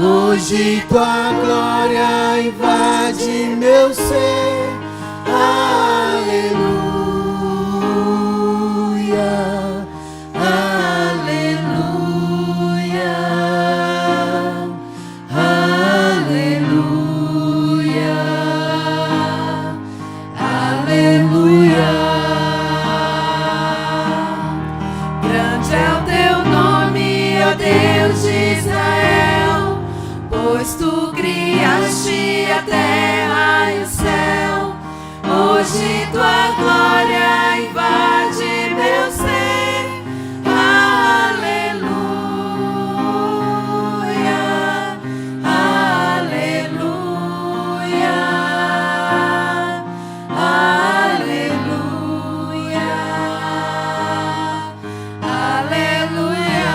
Hoje tua glória invade meu ser. Aleluia, aleluia, aleluia, aleluia. Grande é o teu nome, ó Deus de Israel, pois tu criaste a terra e o céu. Hoje tua glória invade meu ser. Aleluia, aleluia, aleluia, aleluia.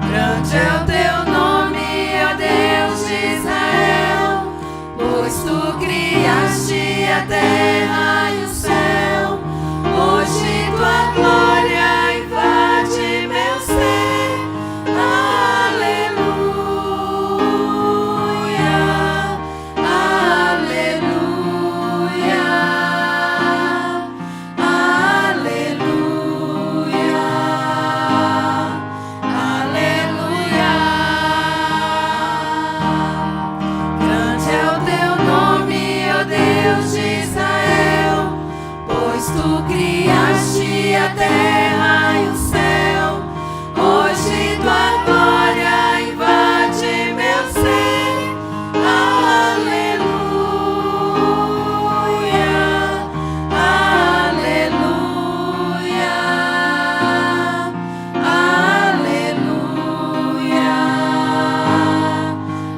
Grande é o teu nome, ó Deus de Israel, pois tu criaste a terra e o céu. Hoje tua glória invade meu ser. Aleluia, aleluia, aleluia, aleluia. Grande é o teu nome, ó Deus de Israel, pois tu criaste a terra e o céu. Hoje tua glória invade meu ser. Aleluia, aleluia, aleluia,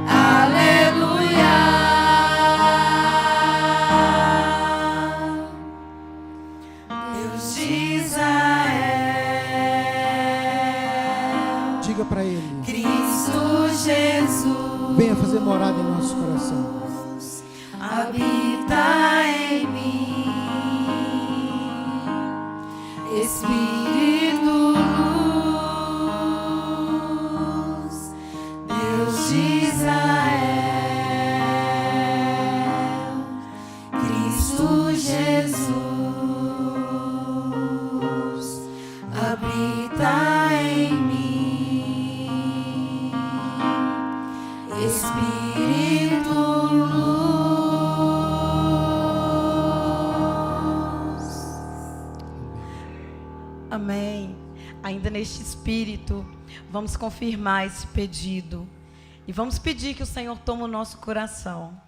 aleluia. Deus de Israel, Diga para Ele: Cristo Jesus, venha fazer morada em nosso coração. habita em mim, Espírito luz, Deus de Israel, Cristo Jesus, habita em mim, Espírito luz. Amém. Ainda neste espírito, vamos confirmar esse pedido e vamos pedir que o Senhor tome o nosso coração.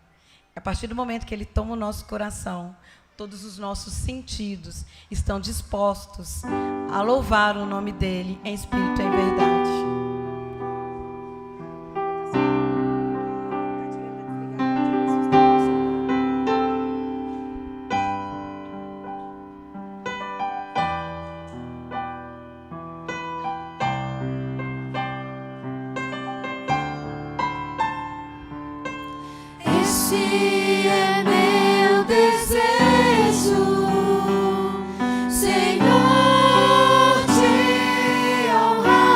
A partir do momento que Ele toma o nosso coração, todos os nossos sentidos estão dispostos a louvar o nome dEle em espírito e em verdade. Este é meu desejo, Senhor, te honrar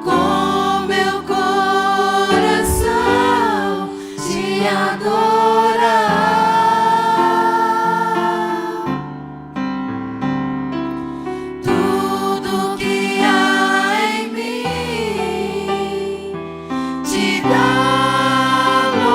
com meu coração, te adorar. Tudo que há em mim te dá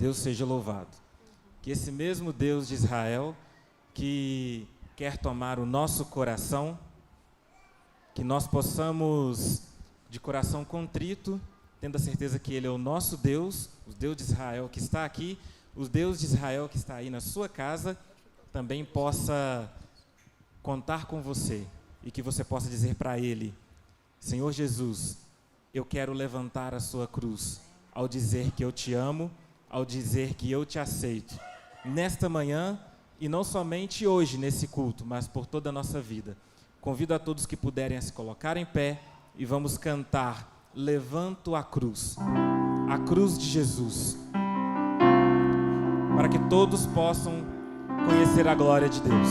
Deus seja louvado. Que esse mesmo Deus de Israel, que quer tomar o nosso coração, que nós possamos, de coração contrito, tendo a certeza que Ele é o nosso Deus, o Deus de Israel que está aqui, o Deus de Israel que está aí na sua casa, também possa contar com você e que você possa dizer para Ele: Senhor Jesus, eu quero levantar a sua cruz, ao dizer que eu te amo, ao dizer que eu te aceito, nesta manhã, e não somente hoje nesse culto, mas por toda a nossa vida. Convido a todos que puderem a se colocar em pé e vamos cantar Levanto a cruz de Jesus, para que todos possam conhecer a glória de Deus.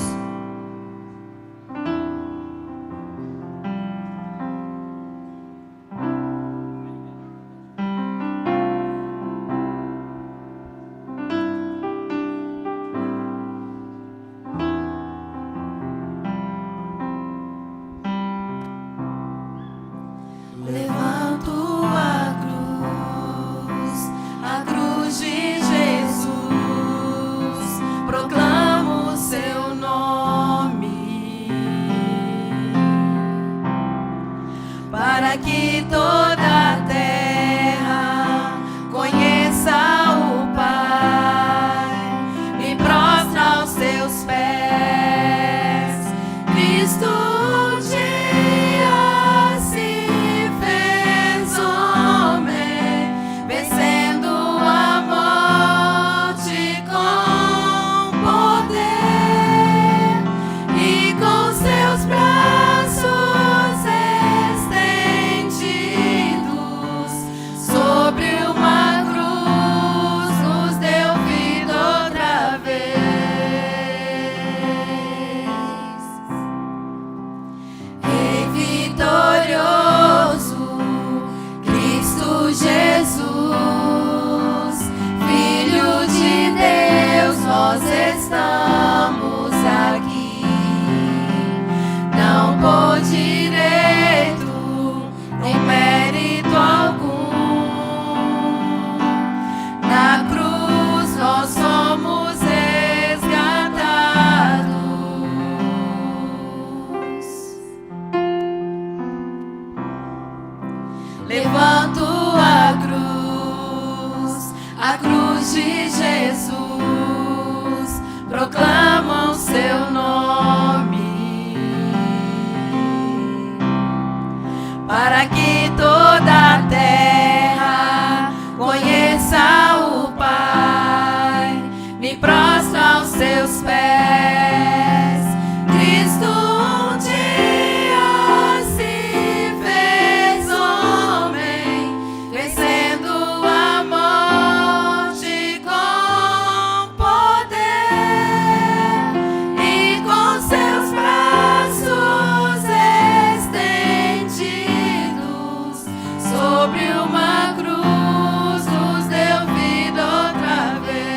Sobre uma cruz nos deu vida outra vez.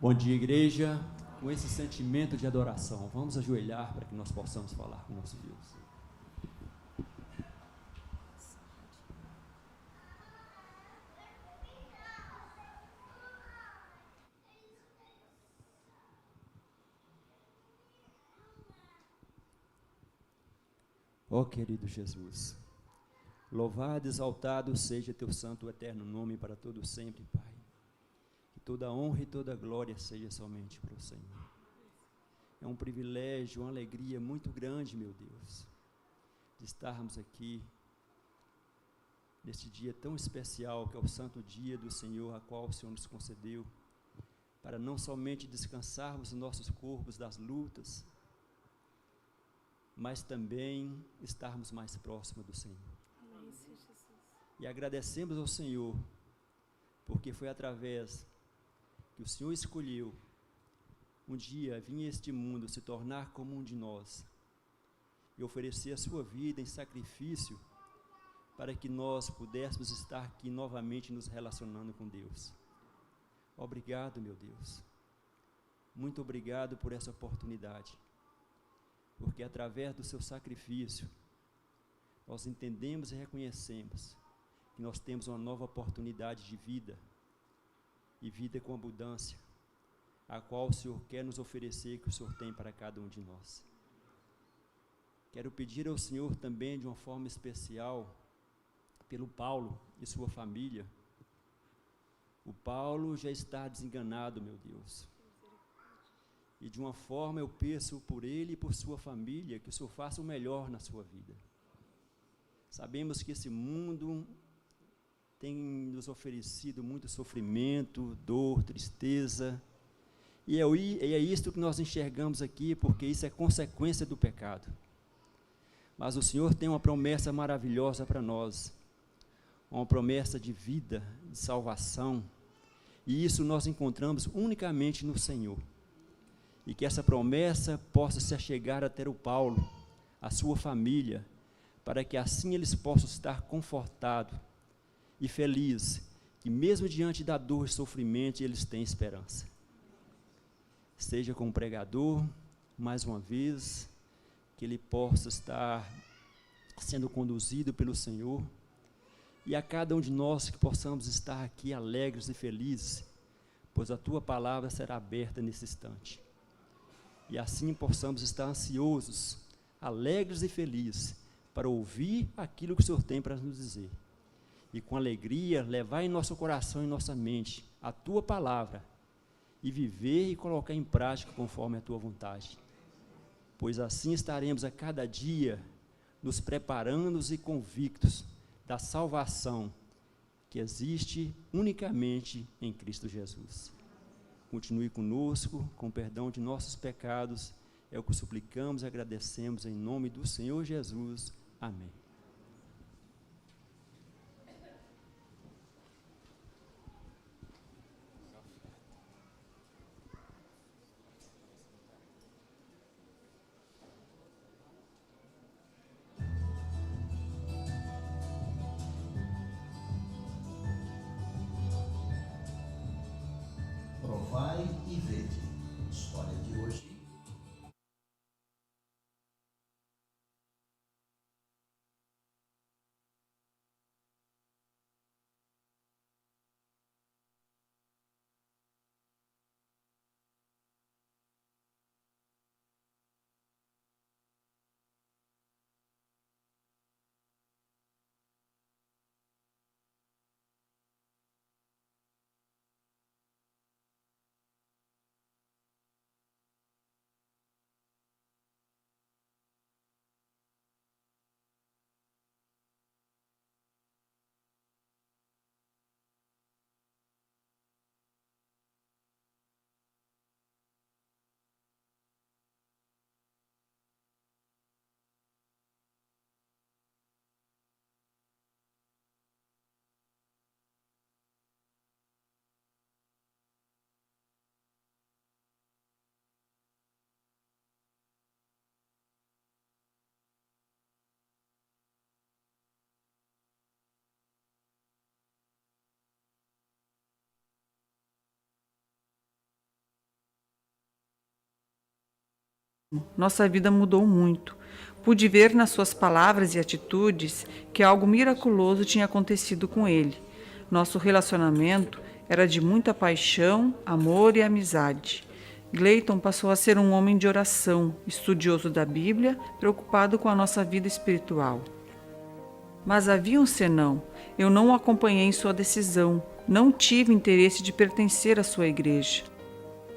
Bom dia, igreja. Com esse sentimento de adoração, vamos ajoelhar para que nós possamos falar com o nosso Deus. Ó querido Jesus, louvado e exaltado seja teu santo e eterno nome para todo sempre, Pai. Que toda honra e toda glória seja somente para o Senhor. É um privilégio, uma alegria muito grande, meu Deus, de estarmos aqui neste dia tão especial, que é o santo dia do Senhor, a qual o Senhor nos concedeu, para não somente descansarmos os nossos corpos das lutas, mas também estarmos mais próximos do Senhor. Amém, Senhor Jesus. E agradecemos ao Senhor, porque foi através que o Senhor escolheu um dia vir a este mundo se tornar como um de nós e oferecer a sua vida em sacrifício para que nós pudéssemos estar aqui novamente nos relacionando com Deus. Obrigado, meu Deus. Muito obrigado por essa oportunidade, porque através do seu sacrifício nós entendemos e reconhecemos que nós temos uma nova oportunidade de vida, e vida com abundância, a qual o Senhor quer nos oferecer, que o Senhor tem para cada um de nós. Quero pedir ao Senhor também, de uma forma especial, pelo Paulo e sua família. O Paulo já está desenganado, meu Deus. E de uma forma eu peço por ele e por sua família, que o Senhor faça o melhor na sua vida. Sabemos que esse mundo tem nos oferecido muito sofrimento, dor, tristeza, e é isto que nós enxergamos aqui, porque isso é consequência do pecado. Mas o Senhor tem uma promessa maravilhosa para nós, uma promessa de vida, de salvação, e isso nós encontramos unicamente no Senhor. E que essa promessa possa se achegar até o Paulo, a sua família, para que assim eles possam estar confortados e felizes, que mesmo diante da dor e sofrimento, eles têm esperança. Seja com o pregador, mais uma vez, que ele possa estar sendo conduzido pelo Senhor, e a cada um de nós que possamos estar aqui alegres e felizes, pois a tua palavra será aberta nesse instante. E assim possamos estar ansiosos, alegres e felizes, para ouvir aquilo que o Senhor tem para nos dizer. E com alegria levar em nosso coração e em nossa mente a tua palavra, e viver e colocar em prática conforme a tua vontade. Pois assim estaremos a cada dia nos preparando e convictos da salvação que existe unicamente em Cristo Jesus. Continue conosco, com perdão de nossos pecados, é o que suplicamos e agradecemos em nome do Senhor Jesus. Amém. Provai e vede. História de hoje. Nossa vida mudou muito. Pude ver nas suas palavras e atitudes que algo miraculoso tinha acontecido com ele. Nosso relacionamento era de muita paixão, amor e amizade. Gleiton passou a ser um homem de oração, estudioso da Bíblia, preocupado com a nossa vida espiritual. Mas havia um senão. Eu não o acompanhei em sua decisão. Não tive interesse de pertencer à sua igreja.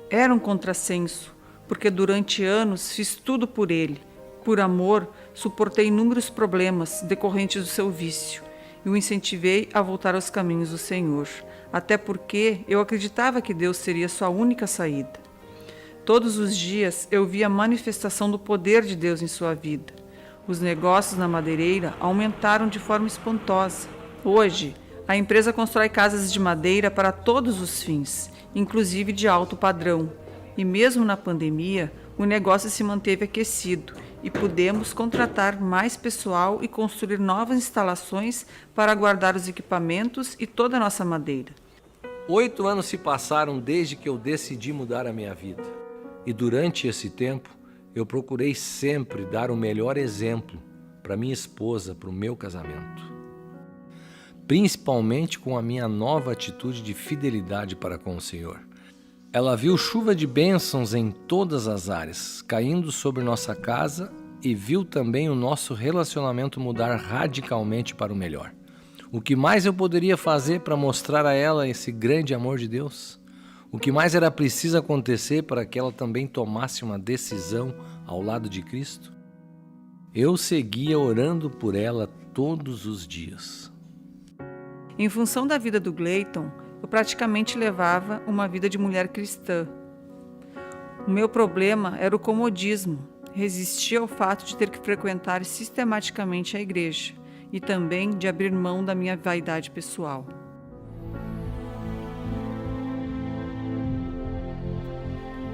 Era um contrassenso, porque durante anos fiz tudo por ele. Por amor, suportei inúmeros problemas decorrentes do seu vício e o incentivei a voltar aos caminhos do Senhor, até porque eu acreditava que Deus seria sua única saída. Todos os dias eu via a manifestação do poder de Deus em sua vida. Os negócios na madeireira aumentaram de forma espantosa. Hoje, a empresa constrói casas de madeira para todos os fins, inclusive de alto padrão. E mesmo na pandemia, o negócio se manteve aquecido e pudemos contratar mais pessoal e construir novas instalações para guardar os equipamentos e toda a nossa madeira. 8 anos se passaram desde que eu decidi mudar a minha vida. E durante esse tempo, eu procurei sempre dar o melhor exemplo para minha esposa, para o meu casamento. Principalmente com a minha nova atitude de fidelidade para com o Senhor. Ela viu chuva de bênçãos em todas as áreas, caindo sobre nossa casa, e viu também o nosso relacionamento mudar radicalmente para o melhor. O que mais eu poderia fazer para mostrar a ela esse grande amor de Deus? O que mais era preciso acontecer para que ela também tomasse uma decisão ao lado de Cristo? Eu seguia orando por ela todos os dias. Em função da vida do Gleiton, eu praticamente levava uma vida de mulher cristã. O meu problema era o comodismo, resistir ao fato de ter que frequentar sistematicamente a igreja e também de abrir mão da minha vaidade pessoal.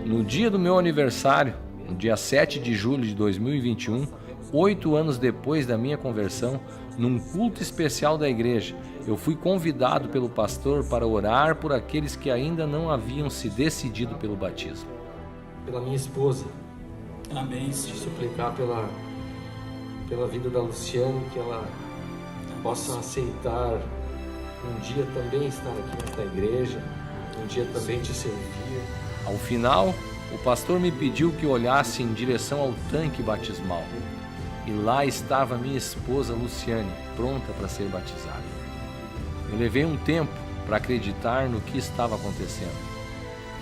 No dia do meu aniversário, no dia 7 de julho de 2021, 8 anos depois da minha conversão, num culto especial da igreja, eu fui convidado pelo pastor para orar por aqueles que ainda não haviam se decidido pelo batismo. Pela minha esposa. Amém. Suplicar pela vida da Luciane, que ela possa aceitar um dia também estar aqui nesta igreja, um dia também te servir. Ao final, o pastor me pediu que olhasse em direção ao tanque batismal. E lá estava minha esposa Luciane, pronta para ser batizada. Eu levei um tempo para acreditar no que estava acontecendo.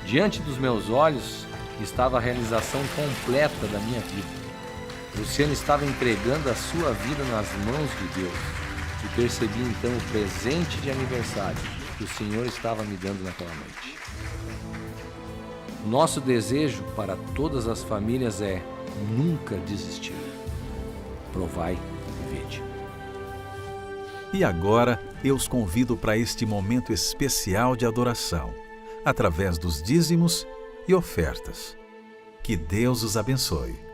Diante dos meus olhos estava a realização completa da minha vida. Luciane estava entregando a sua vida nas mãos de Deus. E percebi então o presente de aniversário que o Senhor estava me dando naquela noite. O nosso desejo para todas as famílias é nunca desistir. Provai e vede. E agora eu os convido para este momento especial de adoração, através dos dízimos e ofertas. Que Deus os abençoe.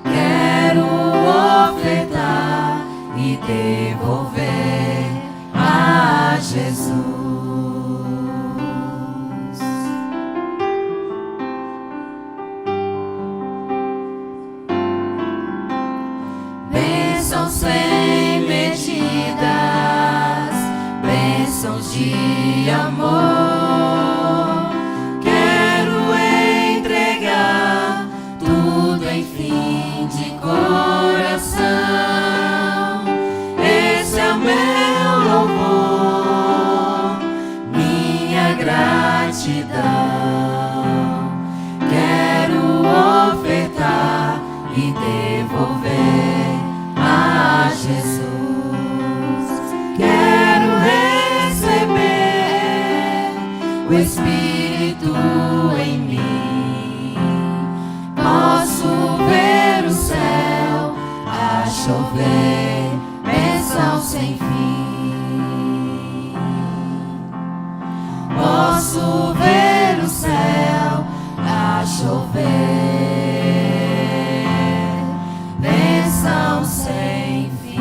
Quero ofertar e devolver a Jesus. Bênçãos sem medidas, bênçãos de amor. Esse é o meu louvor, minha gratidão. Quero ofertar e devolver a Jesus. chover, bênção sem fim. Posso ver o céu a chover, bênção sem fim.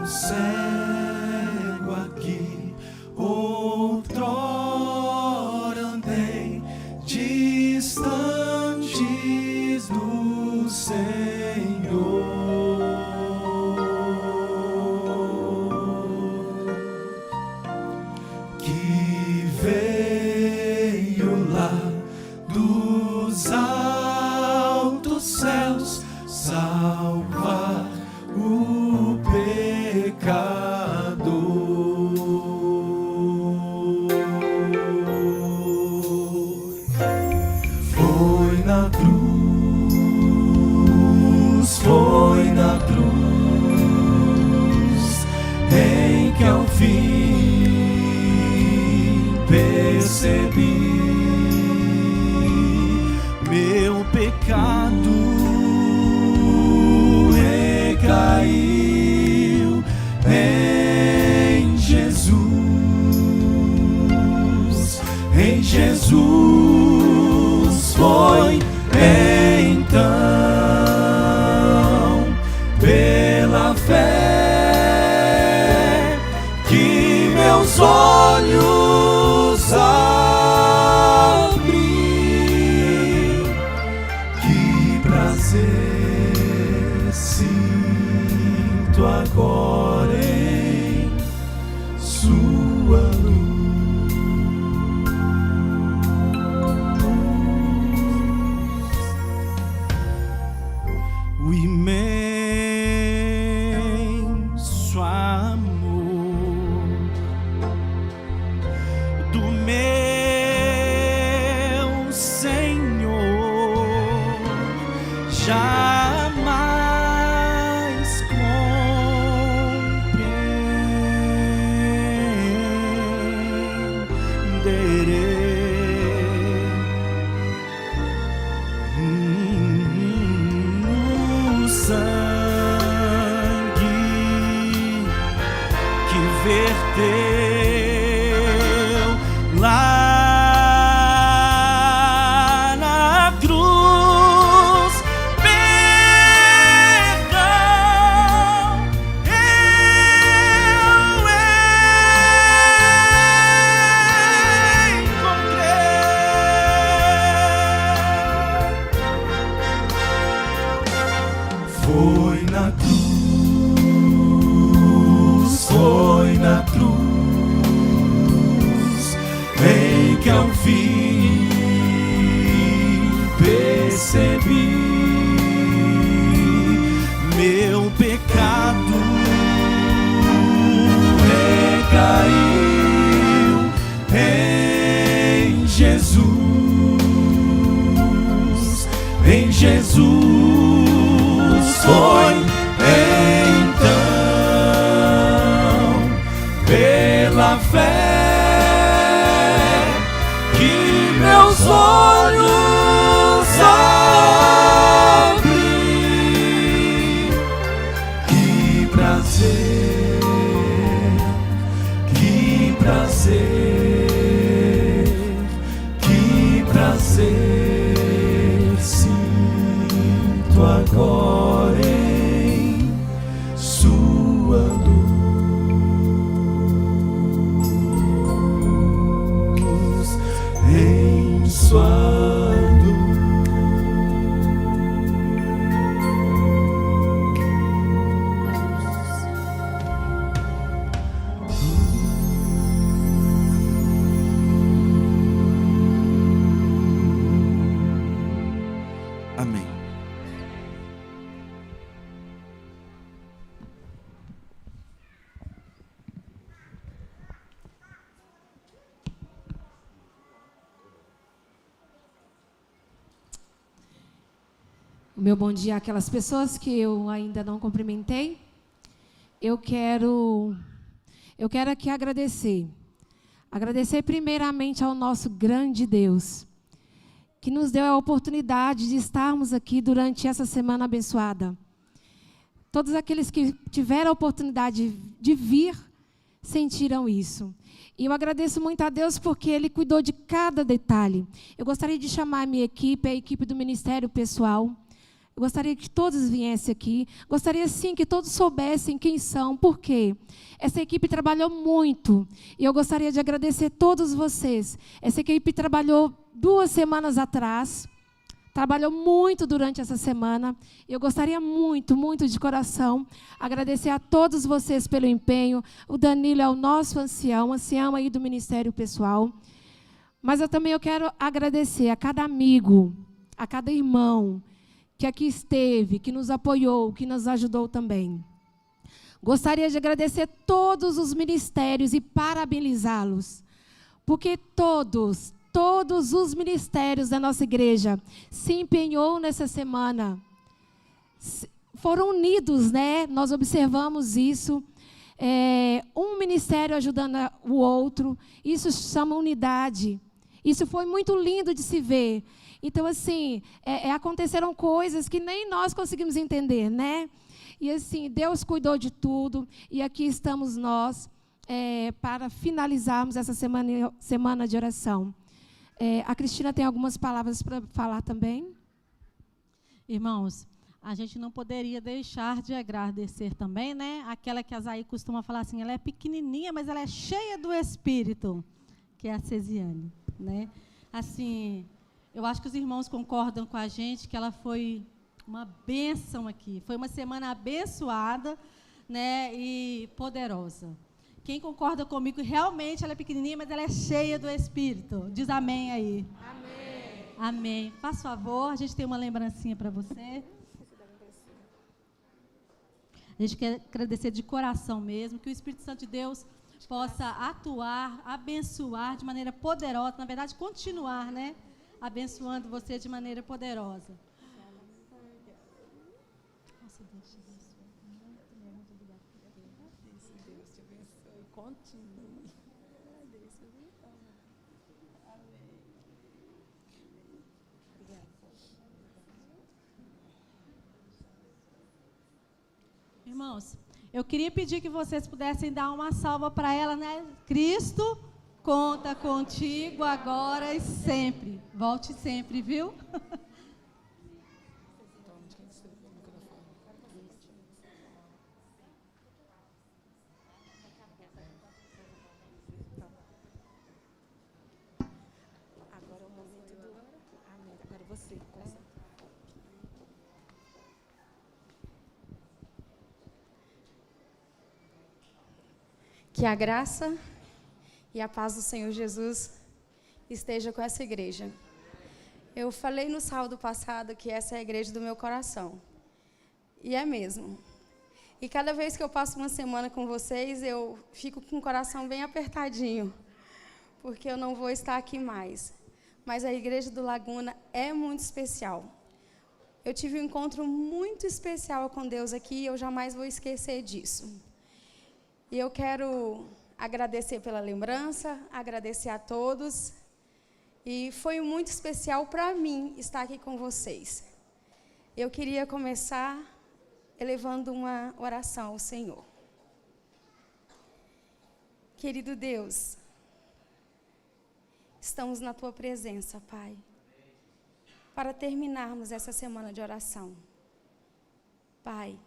Cego aqui, outrora andei distantes do Senhor. Que veio lá dos altos céus salvar o pecador. Foi na cruz em que ao fim percebi meu pecado recaiu em Jesus. Em Jesus foi então pela fé que meus olhos abri. Que prazer sinto agora em sua luz. O imenso amor do meu Senhor jamais compreenderei. O sangue que verteu lá na cruz, perdão eu o meu bom dia àquelas pessoas que eu ainda não cumprimentei. Eu quero aqui agradecer. Agradecer primeiramente ao nosso grande Deus, que nos deu a oportunidade de estarmos aqui durante essa semana abençoada. Todos aqueles que tiveram a oportunidade de vir, sentiram isso. E eu agradeço muito a Deus porque Ele cuidou de cada detalhe. Eu gostaria de chamar a minha equipe, a equipe do Ministério Pessoal. Eu gostaria que todos viessem aqui. Gostaria, sim, que todos soubessem quem são. Por quê? Essa equipe trabalhou muito. E eu gostaria de agradecer a todos vocês. Essa equipe trabalhou 2 semanas atrás. Trabalhou muito durante essa semana. Eu gostaria muito, muito de coração, agradecer a todos vocês pelo empenho. O Danilo é o nosso ancião aí do Ministério Pessoal. Mas eu quero agradecer a cada amigo, a cada irmão que aqui esteve, que nos apoiou, que nos ajudou também. Gostaria de agradecer todos os ministérios e parabenizá-los, porque todos os ministérios da nossa igreja se empenhou nessa semana. Foram unidos, né? Nós observamos isso. Um ministério ajudando o outro. Isso chama unidade. Isso foi muito lindo de se ver. Então, assim, aconteceram coisas que nem nós conseguimos entender, né? E, assim, Deus cuidou de tudo. E aqui estamos nós para finalizarmos essa semana de oração. A Cristina tem algumas palavras para falar também. Irmãos, a gente não poderia deixar de agradecer também, né? Aquela que a Zaí costuma falar assim, ela é pequenininha, mas ela é cheia do Espírito, que é a Cesiane, né? Assim, eu acho que os irmãos concordam com a gente que ela foi uma bênção aqui. Foi uma semana abençoada, né? E poderosa. Quem concorda comigo, realmente ela é pequenininha, mas ela é cheia do Espírito. Diz amém aí. Amém. Amém. Faz favor, a gente tem uma lembrancinha para você. A gente quer agradecer de coração mesmo, que o Espírito Santo de Deus possa atuar, abençoar de maneira poderosa, na verdade, continuar, né? Abençoando você de maneira poderosa. Nossa, Deus te abençoe. Muito obrigada por ter. Deus te abençoe. Continue. Deus te abençoe. Amém. Obrigada. Irmãos, eu queria pedir que vocês pudessem dar uma salva para ela, né? Cristo conta contigo agora e sempre. Volte sempre, viu? Agora é o momento do... Amém. Agora você. Que a graça e a paz do Senhor Jesus esteja com essa igreja. Eu falei no sábado passado que essa é a igreja do meu coração. E é mesmo. E cada vez que eu passo uma semana com vocês, eu fico com o coração bem apertadinho, porque eu não vou estar aqui mais. Mas a igreja do Laguna é muito especial. Eu tive um encontro muito especial com Deus aqui e eu jamais vou esquecer disso. E eu quero agradecer pela lembrança, agradecer a todos. E foi muito especial para mim estar aqui com vocês. Eu queria começar elevando uma oração ao Senhor. Querido Deus, estamos na Tua presença, Pai, para terminarmos essa semana de oração. Pai,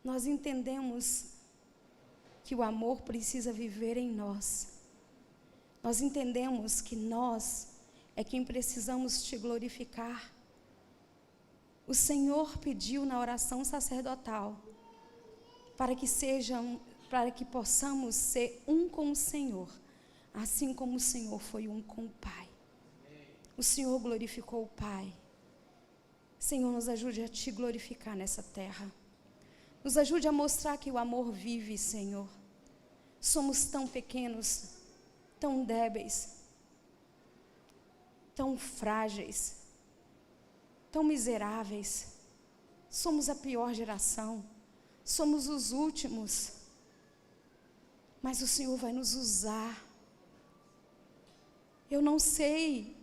nós entendemos que o amor precisa viver em nós. Nós entendemos que nós é quem precisamos Te glorificar. O Senhor pediu na oração sacerdotal para que possamos ser um com o Senhor, assim como o Senhor foi um com o Pai. O Senhor glorificou o Pai. Senhor, nos ajude a Te glorificar nessa terra. Nos ajude a mostrar que o amor vive, Senhor. Somos tão pequenos, tão débeis, tão frágeis. tão miseráveis. Somos a pior geração. Somos os últimos. Mas o Senhor vai nos usar. Eu não sei.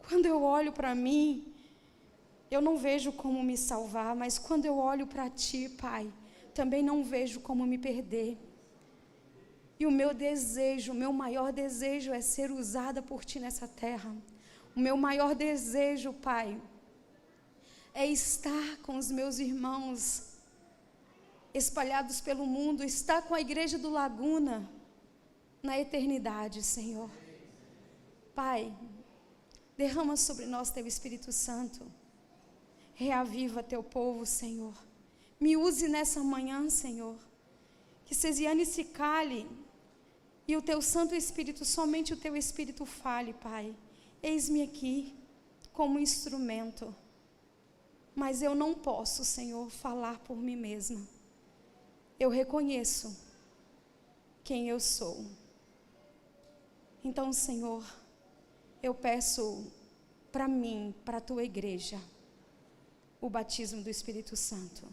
Quando eu olho para mim, eu não vejo como me salvar, mas quando eu olho para Ti, Pai, também não vejo como me perder. E o meu desejo, o meu maior desejo é ser usada por Ti nessa terra. O meu maior desejo, Pai, é estar com os meus irmãos espalhados pelo mundo, estar com a igreja do Laguna na eternidade, Senhor. Pai, derrama sobre nós Teu Espírito Santo. Reaviva Teu povo, Senhor. Me use nessa manhã, Senhor. Que Cesiane se cale e o Teu Santo Espírito, somente o Teu Espírito fale, Pai. Eis-me aqui como instrumento. Mas eu não posso, Senhor, falar por mim mesma. Eu reconheço quem eu sou. Então, Senhor, eu peço para mim, para a Tua igreja, o batismo do Espírito Santo.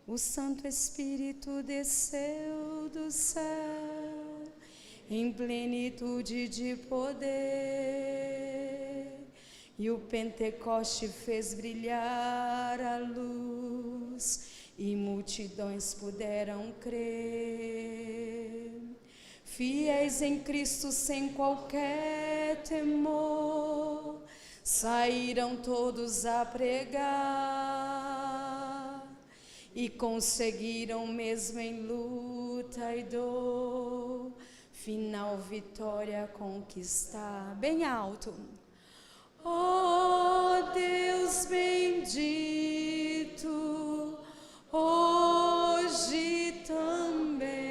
O Santo Espírito desceu do céu em plenitude de poder, e o Pentecoste fez brilhar a luz, e multidões puderam crer. Fiéis em Cristo sem qualquer temor, saíram todos a pregar, e conseguiram mesmo em luta e dor, final vitória conquistar. Bem alto. Oh Deus bendito, hoje também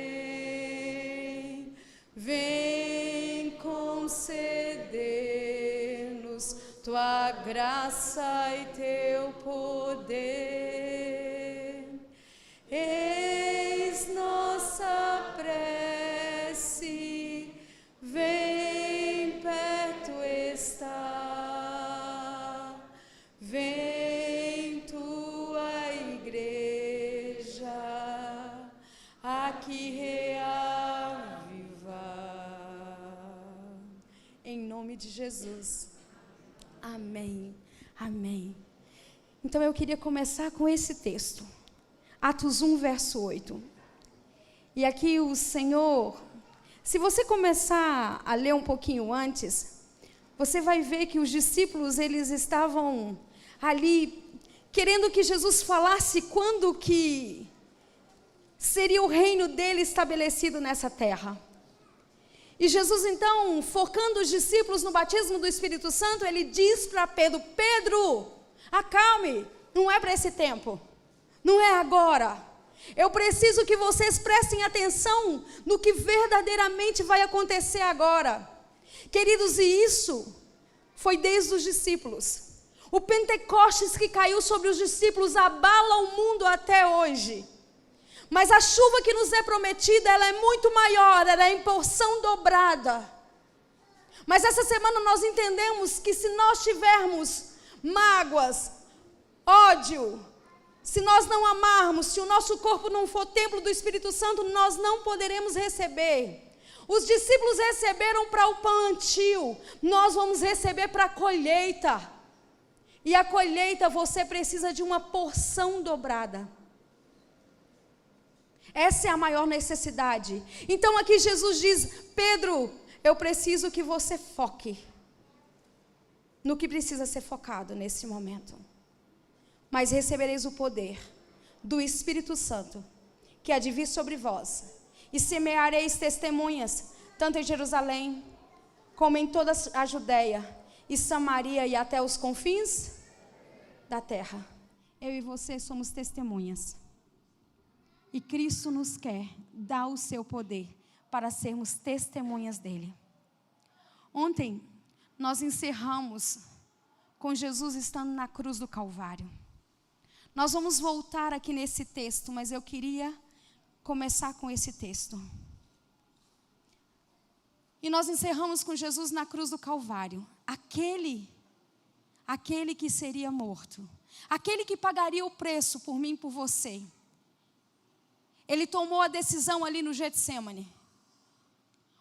vem conceder-nos Tua graça e Teu poder. Eis nossa prece, vem perto está, vem Tua igreja aqui reavivar. Em nome de Jesus. Amém. Amém. Então eu queria começar com esse texto. Atos 1, verso 8. E aqui o Senhor, se você começar a ler um pouquinho antes, você vai ver que os discípulos, eles estavam ali querendo que Jesus falasse quando que seria o reino dele estabelecido nessa terra. E Jesus, então, focando os discípulos no batismo do Espírito Santo, ele diz para Pedro: Pedro, acalme, não é para esse tempo. Não é agora. Eu preciso que vocês prestem atenção no que verdadeiramente vai acontecer agora. Queridos, e isso foi desde os discípulos. O Pentecostes que caiu sobre os discípulos abala o mundo até hoje. Mas a chuva que nos é prometida, ela é muito maior, ela é em porção dobrada. Mas essa semana nós entendemos que se nós tivermos mágoas, ódio, se nós não amarmos, se o nosso corpo não for templo do Espírito Santo, nós não poderemos receber. Os discípulos receberam para o plantio, nós vamos receber para a colheita. E a colheita, você precisa de uma porção dobrada. Essa é a maior necessidade. Então aqui Jesus diz: Pedro, eu preciso que você foque no que precisa ser focado nesse momento. Mas recebereis o poder do Espírito Santo, que há de vir sobre vós, e semeareis testemunhas, tanto em Jerusalém, como em toda a Judéia, e Samaria, e até os confins da terra. Eu e você somos testemunhas. E Cristo nos quer dar o seu poder para sermos testemunhas dele. Ontem, nós encerramos com Jesus estando na cruz do Calvário. Nós vamos voltar aqui nesse texto, mas eu queria começar com esse texto. E nós encerramos com Jesus na cruz do Calvário. aquele que seria morto, aquele que pagaria o preço por mim e por você. Ele tomou a decisão ali no Getsêmani,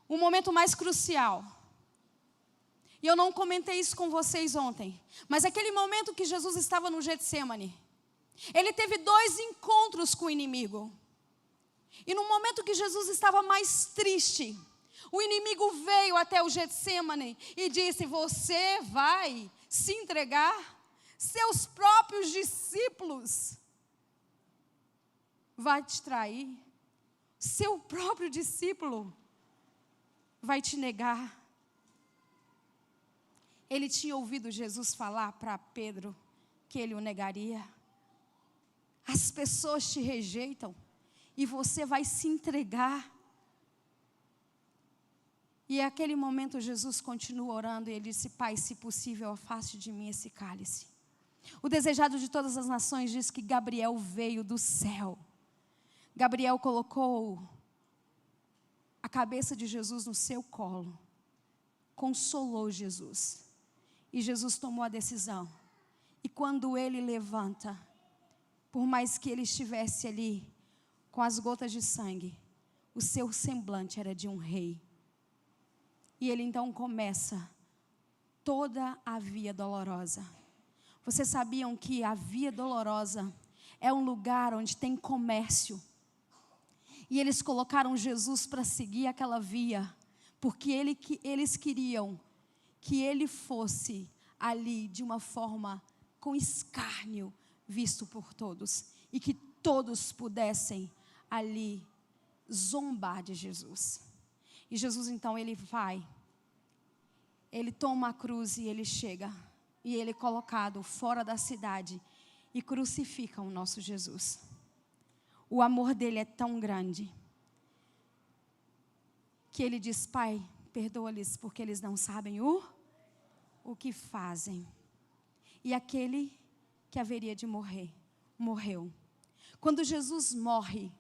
o momento mais crucial. E eu não comentei isso com vocês ontem, mas aquele momento que Jesus estava no Getsêmani, ele teve 2 encontros com o inimigo. E no momento que Jesus estava mais triste, o inimigo veio até o Getsêmani e disse: você vai se entregar? Seus próprios discípulos vai te trair? Seu próprio discípulo vai te negar? Ele tinha ouvido Jesus falar para Pedro que ele o negaria. As pessoas te rejeitam e você vai se entregar. E naquele momento Jesus continua orando e ele disse: Pai, se possível, afaste de mim esse cálice. O desejado de todas as nações diz que Gabriel veio do céu. Gabriel colocou a cabeça de Jesus no seu colo, consolou Jesus. E Jesus tomou a decisão. E quando ele levanta, por mais que ele estivesse ali com as gotas de sangue, o seu semblante era de um rei. E ele então começa toda a via dolorosa. Vocês sabiam que a via dolorosa é um lugar onde tem comércio? E eles colocaram Jesus para seguir aquela via, porque eles queriam que ele fosse ali de uma forma com escárnio, visto por todos, e que todos pudessem ali zombar de Jesus. E Jesus então ele vai, ele toma a cruz e ele chega, e ele é colocado fora da cidade e crucifica o nosso Jesus. O amor dele é tão grande que ele diz: Pai, perdoa-lhes porque eles não sabem o que fazem. E aquele que haveria de morrer, morreu. Quando Jesus morre,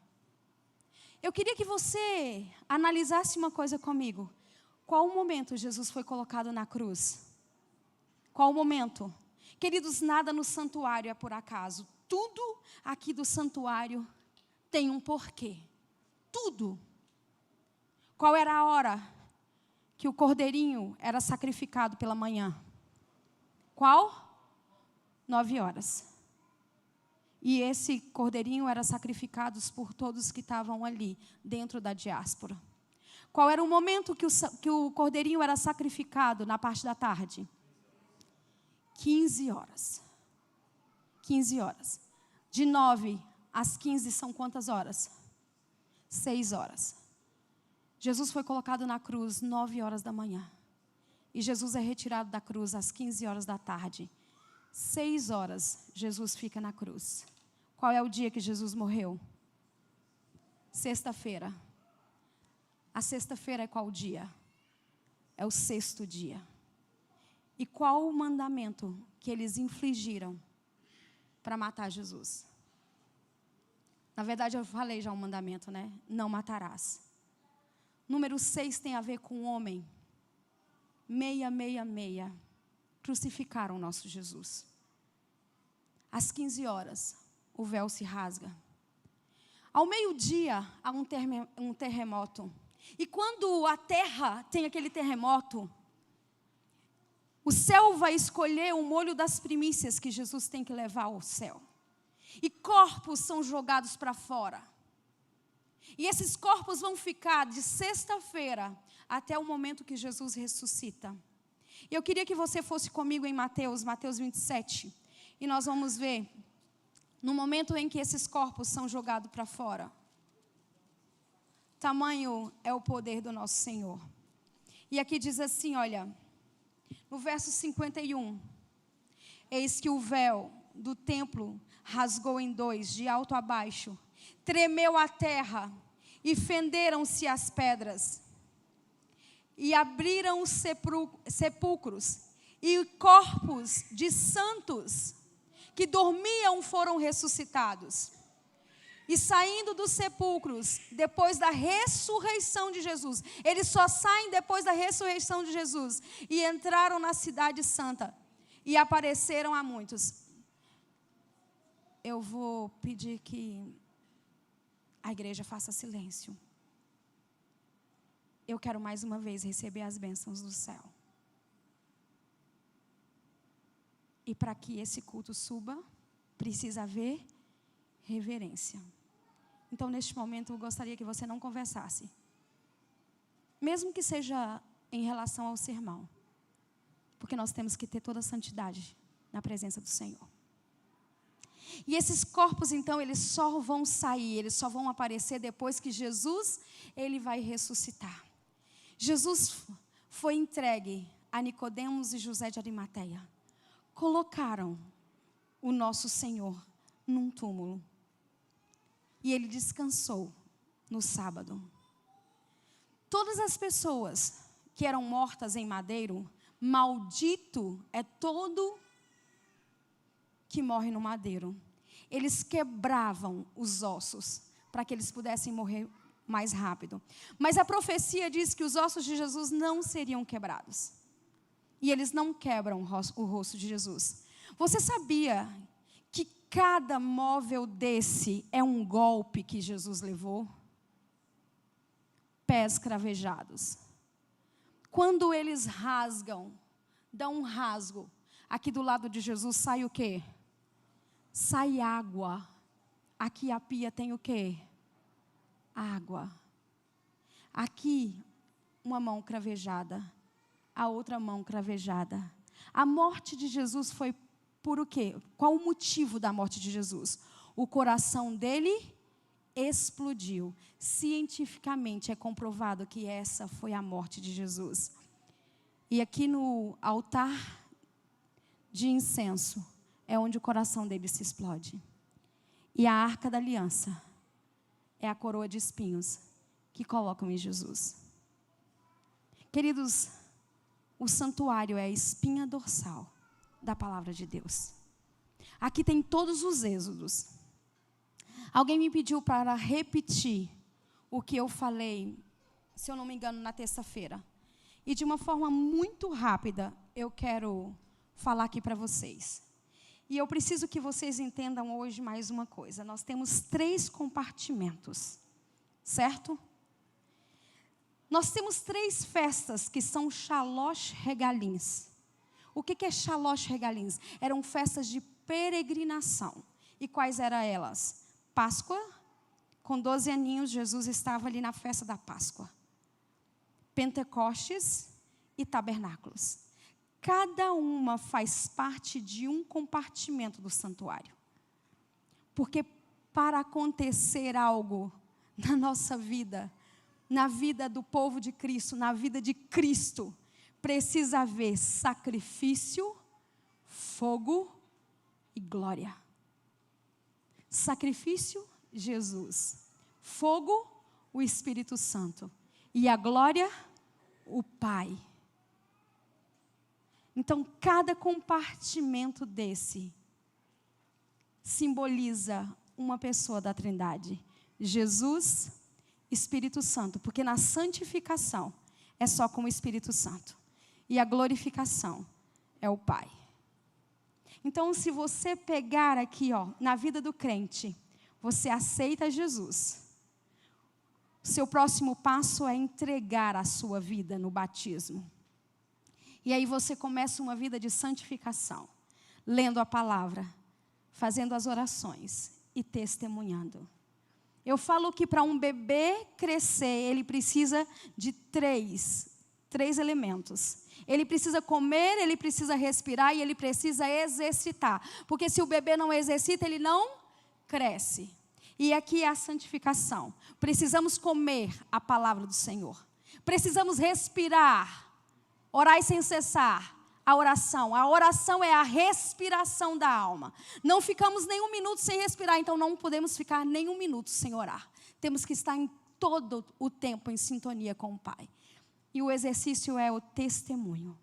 eu queria que você analisasse uma coisa comigo. Qual o momento Jesus foi colocado na cruz? Qual o momento? Queridos, nada no santuário é por acaso. Tudo aqui do santuário tem um porquê. Tudo. Qual era a hora que o cordeirinho era sacrificado pela manhã? Qual? 9 horas. E esse cordeirinho era sacrificado por todos que estavam ali, dentro da diáspora. Qual era o momento que o cordeirinho era sacrificado na parte da tarde? 15 horas. 15 horas. De 9 às 15 são quantas horas? 6 horas. Jesus foi colocado na cruz 9 horas da manhã. E Jesus é retirado da cruz às 15 horas da tarde. 6 horas Jesus fica na cruz. Qual é o dia que Jesus morreu? Sexta-feira. A sexta-feira é qual dia? É o 6º dia. E qual o mandamento que eles infligiram para matar Jesus? Na verdade, eu falei já um mandamento, né? Não matarás. Número 6 tem a ver com o homem. 666. Crucificaram o nosso Jesus. Às 15 horas, o véu se rasga. Ao meio-dia, há um terremoto. E quando a terra tem aquele terremoto, o céu vai escolher o molho das primícias que Jesus tem que levar ao céu. E corpos são jogados para fora. E esses corpos vão ficar de sexta-feira até o momento que Jesus ressuscita. E eu queria que você fosse comigo em Mateus 27. E nós vamos ver, no momento em que esses corpos são jogados para fora, tamanho é o poder do nosso Senhor. E aqui diz assim, olha, no verso 51, eis que o véu do templo rasgou em 2, de alto a baixo, tremeu a terra e fenderam-se as pedras, e abriram os sepulcros, e corpos de santos que dormiam foram ressuscitados. E saindo dos sepulcros, depois da ressurreição de Jesus, eles só saem depois da ressurreição de Jesus, e entraram na cidade santa, e apareceram a muitos. Eu vou pedir que a igreja faça silêncio. Eu quero mais uma vez receber as bênçãos do céu. E para que esse culto suba, precisa haver reverência. Então, neste momento, eu gostaria que você não conversasse. Mesmo que seja em relação ao sermão. Porque nós temos que ter toda a santidade na presença do Senhor. E esses corpos, então, eles só vão sair, eles só vão aparecer depois que Jesus, ele vai ressuscitar. Jesus foi entregue a Nicodemos e José de Arimateia. Colocaram o nosso Senhor num túmulo. E ele descansou no sábado. Todas as pessoas que eram mortas em madeiro, maldito é todo que morre no madeiro. Eles quebravam os ossos para que eles pudessem morrer mais rápido. Mas a profecia diz que os ossos de Jesus não seriam quebrados. E eles não quebram o rosto de Jesus. Você sabia que cada móvel desse é um golpe que Jesus levou? Pés cravejados. Quando eles rasgam, dão um rasgo, aqui do lado de Jesus sai o quê? Sai água. Aqui a pia tem o quê? Água. Aqui, uma mão cravejada. A outra mão cravejada. A morte de Jesus foi por o quê? Qual o motivo da morte de Jesus? O coração dele explodiu. Cientificamente é comprovado que essa foi a morte de Jesus. E aqui no altar de incenso é onde o coração dele se explode. E a arca da aliança é a coroa de espinhos que colocam em Jesus. Queridos, o santuário é a espinha dorsal da palavra de Deus. Aqui tem todos os êxodos. Alguém me pediu para repetir o que eu falei, se eu não me engano, na terça-feira. E de uma forma muito rápida, eu quero falar aqui para vocês. E eu preciso que vocês entendam hoje mais uma coisa. Nós temos 3 compartimentos, certo? Nós temos 3 festas que são Shalosh Regalins. O que é Shalosh Regalins? Eram festas de peregrinação. E quais eram elas? Páscoa, com 12 aninhos, Jesus estava ali na festa da Páscoa. Pentecostes e tabernáculos. Cada uma faz parte de um compartimento do santuário. Porque para acontecer algo na nossa vida, na vida do povo de Cristo, na vida de Cristo, precisa haver sacrifício, fogo e glória. Sacrifício, Jesus. Fogo, o Espírito Santo. E a glória, o Pai. Então, cada compartimento desse simboliza uma pessoa da Trindade. Jesus, Espírito Santo. Porque na santificação é só com o Espírito Santo. E a glorificação é o Pai. Então, se você pegar aqui, na vida do crente, você aceita Jesus. O seu próximo passo é entregar a sua vida no batismo. E aí você começa uma vida de santificação, lendo a palavra, fazendo as orações e testemunhando. Eu falo que para um bebê crescer, ele precisa de três elementos. Ele precisa comer, ele precisa respirar e ele precisa exercitar. Porque se o bebê não exercita, ele não cresce. E aqui é a santificação. Precisamos comer a palavra do Senhor. Precisamos respirar. Orai sem cessar. A oração é a respiração da alma. Não ficamos nem um minuto sem respirar, então não podemos ficar nem um minuto sem orar. Temos que estar em todo o tempo em sintonia com o Pai. E o exercício é o testemunho.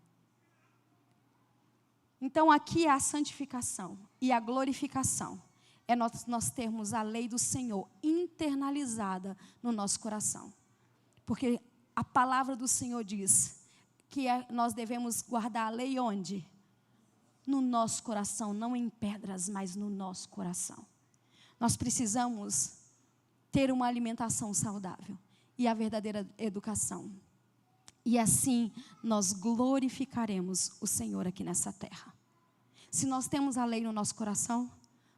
Então aqui é a santificação e a glorificação. É nós termos a lei do Senhor internalizada no nosso coração. Porque a palavra do Senhor diz que nós devemos guardar a lei onde? no nosso coração, não em pedras, mas no nosso coração. Nós precisamos ter uma alimentação saudável e a verdadeira educação. E assim nós glorificaremos o Senhor aqui nessa terra. Se nós temos a lei no nosso coração,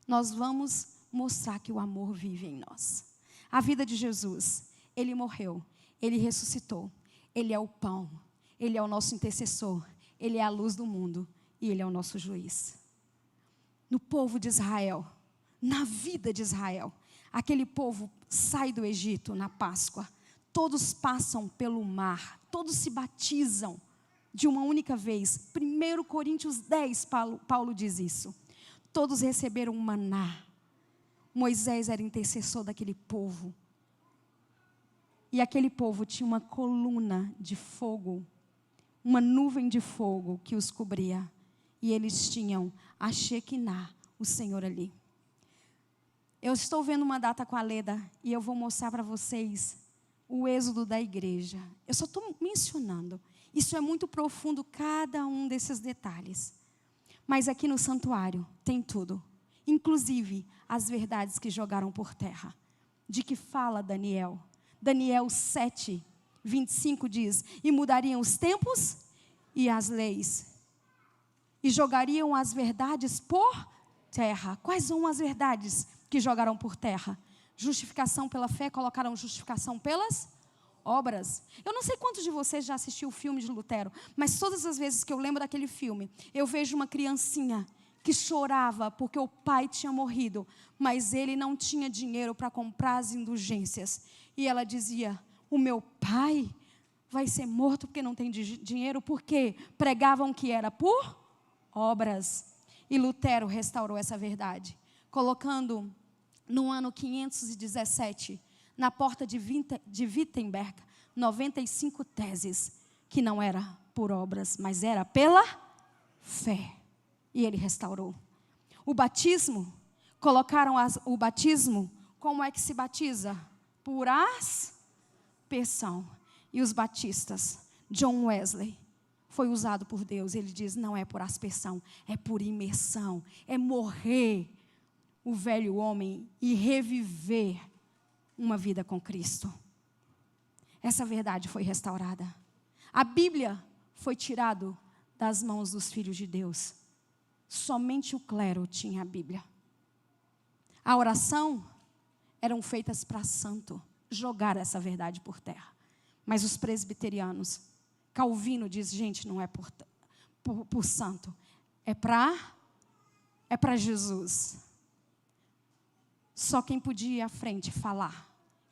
nós vamos mostrar que o amor vive em nós. A vida de Jesus, Ele morreu, Ele ressuscitou, Ele é o pão, Ele é o nosso intercessor, Ele é a luz do mundo e Ele é o nosso juiz. No povo de Israel, na vida de Israel, aquele povo sai do Egito na Páscoa, todos passam pelo mar, todos se batizam de uma única vez. 1 Coríntios 10, Paulo diz isso. Todos receberam maná. Moisés era intercessor daquele povo. E aquele povo tinha uma coluna de fogo, uma nuvem de fogo que os cobria. E eles tinham a Shekinah, o Senhor ali. Eu estou vendo uma data com a Leda e eu vou mostrar para vocês o êxodo da igreja. Eu só estou mencionando. Isso é muito profundo, cada um desses detalhes. Mas aqui no santuário tem tudo. Inclusive as verdades que jogaram por terra. De que fala Daniel? Daniel 7, 25 diz: e mudariam os tempos e as leis. E jogariam as verdades por terra. Quais são as verdades que jogaram por terra? Justificação pela fé, colocaram justificação pelas obras. Eu não sei quantos de vocês já assistiu o filme de Lutero, mas todas as vezes que eu lembro daquele filme, eu vejo uma criancinha que chorava porque o pai tinha morrido, mas ele não tinha dinheiro para comprar as indulgências. E ela dizia: o meu pai vai ser morto porque não tem dinheiro, porque pregavam que era por obras. E Lutero restaurou essa verdade, colocando no ano 517, na porta de Wittenberg, 95 teses, que não era por obras, mas era pela fé. E ele restaurou. O batismo, colocaram o batismo, como é que se batiza? Por aspersão. E os batistas, John Wesley, foi usado por Deus. Ele diz: não é por aspersão, é por imersão, é morrer o velho homem e reviver uma vida com Cristo. Essa verdade foi restaurada. A Bíblia foi tirada das mãos dos filhos de Deus. Somente o clero tinha a Bíblia. A oração eram feitas para santo, jogar essa verdade por terra. Mas os presbiterianos, Calvino diz: gente, não é por santo, é para Jesus. Só quem podia ir à frente falar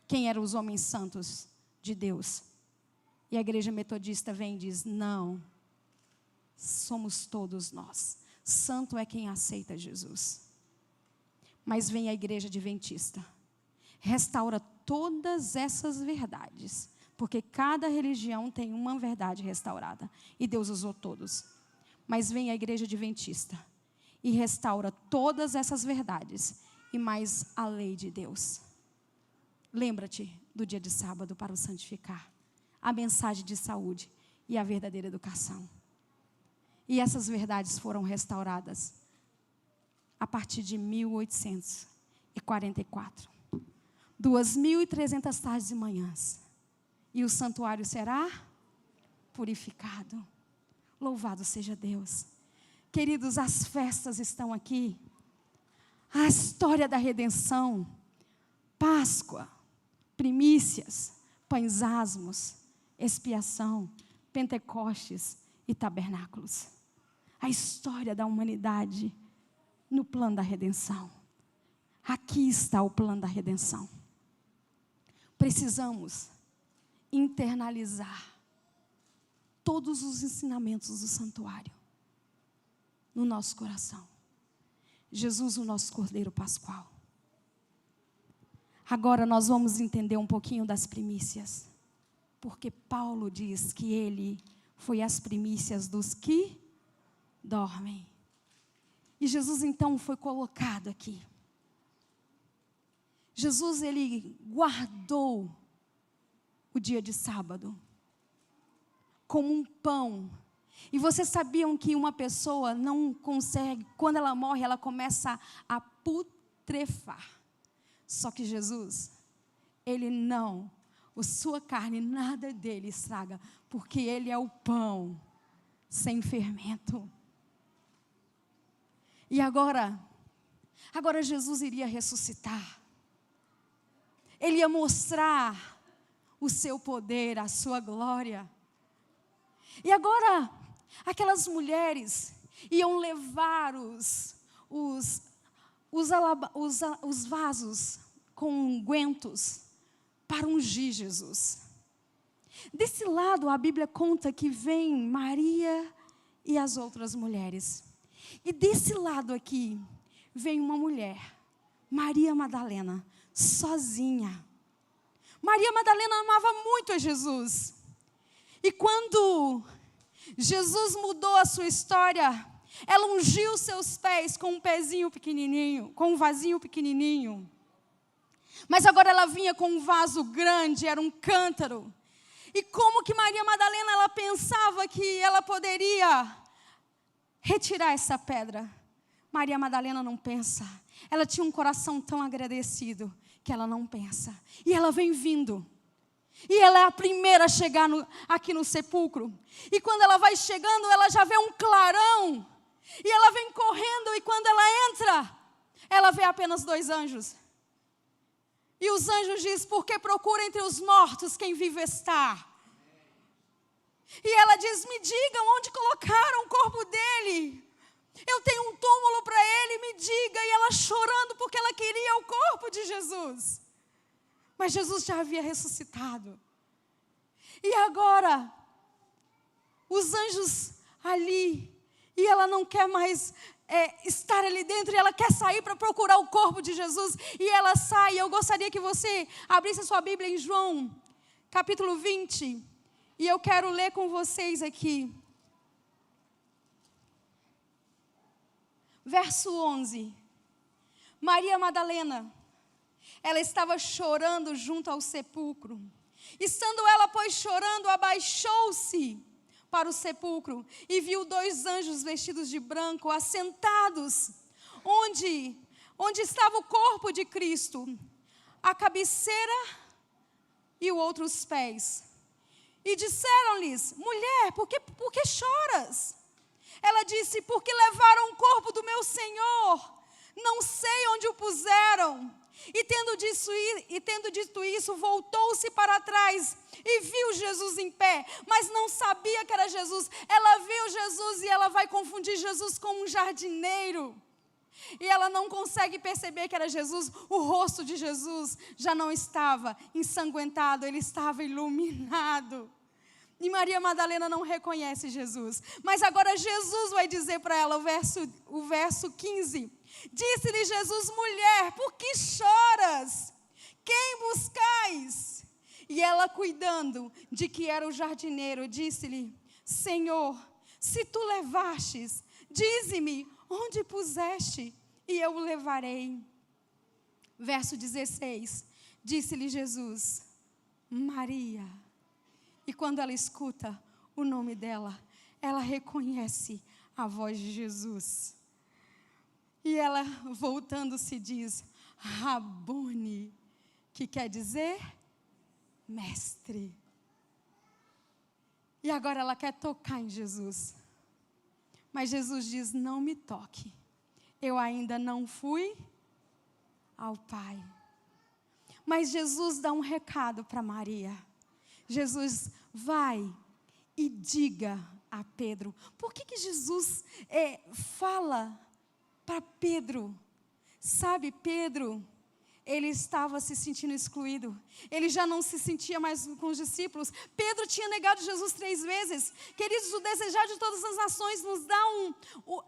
quem eram os homens santos de Deus. E a igreja metodista vem e diz: não, somos todos nós. Santo é quem aceita Jesus. Mas vem a igreja adventista, restaura todas essas verdades, porque cada religião tem uma verdade restaurada, e Deus usou todos. Mas vem a igreja adventista e restaura todas essas verdades, e mais a lei de Deus. Lembra-te do dia de sábado para o santificar, a mensagem de saúde e a verdadeira educação. E essas verdades foram restauradas a partir de 1844. 2.300 tardes e manhãs. E o santuário será purificado. Louvado seja Deus. Queridos, as festas estão aqui. A história da redenção. Páscoa, primícias, pães asmos, expiação, Pentecostes e tabernáculos. A história da humanidade no plano da redenção. Aqui está o plano da redenção. Precisamos internalizar todos os ensinamentos do santuário no nosso coração. Jesus, o nosso Cordeiro Pascual. Agora nós vamos entender um pouquinho das primícias, porque Paulo diz que ele foi as primícias dos que dormem. E Jesus então foi colocado aqui. Jesus, ele guardou o dia de sábado como um pão. E vocês sabiam que uma pessoa não consegue, quando ela morre, ela começa a putrefar. Só que Jesus, Ele não, a sua carne, nada dele estraga, porque Ele é o pão sem fermento. E agora Jesus iria ressuscitar. Ele ia mostrar o seu poder, a sua glória. E agora, aquelas mulheres iam levar os vasos com ungüentos para ungir Jesus. Desse lado, a Bíblia conta que vem Maria e as outras mulheres. E desse lado aqui, vem uma mulher, Maria Madalena, sozinha. Maria Madalena amava muito a Jesus. E quando Jesus mudou a sua história, ela ungiu seus pés com um pezinho pequenininho, com um vasinho pequenininho. Mas agora ela vinha com um vaso grande, era um cântaro. E como que Maria Madalena, ela pensava que ela poderia retirar essa pedra? Maria Madalena não pensa. Ela tinha um coração tão agradecido que ela não pensa. E ela vem vindo. E ela é a primeira a chegar aqui no sepulcro. E quando ela vai chegando, ela já vê um clarão. E ela vem correndo, e quando ela entra, ela vê apenas 2 anjos. E os anjos dizem: por que procura entre os mortos quem vive está? E ela diz: me digam onde colocaram o corpo dele. Eu tenho um túmulo para ele, me diga. E ela chorando porque ela queria o corpo de Jesus. Mas Jesus já havia ressuscitado. E agora, os anjos ali, e ela não quer mais estar ali dentro, e ela quer sair para procurar o corpo de Jesus, e ela sai. Eu gostaria que você abrisse a sua Bíblia em João, capítulo 20, e eu quero ler com vocês aqui. Verso 11. Maria Madalena, ela estava chorando junto ao sepulcro. Estando ela, pois, chorando, abaixou-se para o sepulcro e viu 2 anjos vestidos de branco, assentados, onde estava o corpo de Cristo, a cabeceira e o outro os pés. E disseram-lhes: mulher, por que choras? Ela disse: porque levaram o corpo do meu Senhor, não sei onde o puseram. E tendo dito isso, voltou-se para trás e viu Jesus em pé, mas não sabia que era Jesus. Ela viu Jesus e ela vai confundir Jesus com um jardineiro. E ela não consegue perceber que era Jesus. O rosto de Jesus já não estava ensanguentado, ele estava iluminado. E Maria Madalena não reconhece Jesus. Mas agora Jesus vai dizer para ela, o verso 15. Disse-lhe Jesus: mulher, por que choras? Quem buscais? E ela, cuidando de que era o jardineiro, disse-lhe: Senhor, se tu levastes, dize-me onde puseste, e eu o levarei. Verso 16. Disse-lhe Jesus: Maria. E quando ela escuta o nome dela, ela reconhece a voz de Jesus. E ela, voltando-se, diz: Rabone, que quer dizer mestre. E agora ela quer tocar em Jesus. Mas Jesus diz: não me toque. Eu ainda não fui ao Pai. Mas Jesus dá um recado para Maria. Jesus vai e diga a Pedro. Por que Jesus fala para Pedro? Sabe, Pedro, ele estava se sentindo excluído. Ele já não se sentia mais com os discípulos. Pedro tinha negado Jesus 3 vezes. Queridos, o desejar de todas as nações nos dá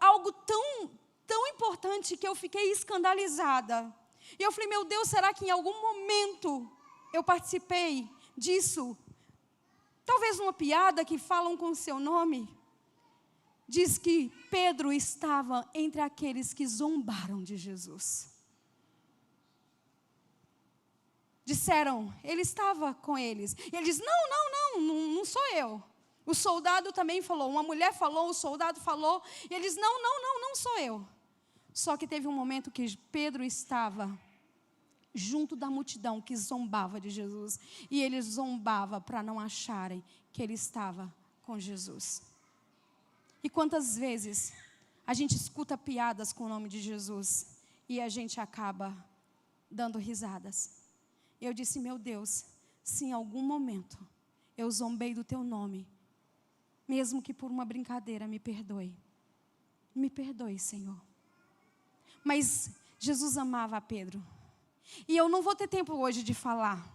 algo tão importante que eu fiquei escandalizada. E eu falei: meu Deus, será que em algum momento eu participei disso? Talvez uma piada que falam com o seu nome. Diz que Pedro estava entre aqueles que zombaram de Jesus. Disseram, ele estava com eles. E ele diz: não sou eu. O soldado também falou, uma mulher falou, o soldado falou, e eles, não sou eu. Só que teve um momento que Pedro estava junto da multidão que zombava de Jesus, e ele zombava para não acharem que ele estava com Jesus. E quantas vezes a gente escuta piadas com o nome de Jesus e a gente acaba dando risadas. Eu disse, meu Deus, se em algum momento eu zombei do teu nome, mesmo que por uma brincadeira, me perdoe. Me perdoe, Senhor. Mas Jesus amava a Pedro. E eu não vou ter tempo hoje de falar.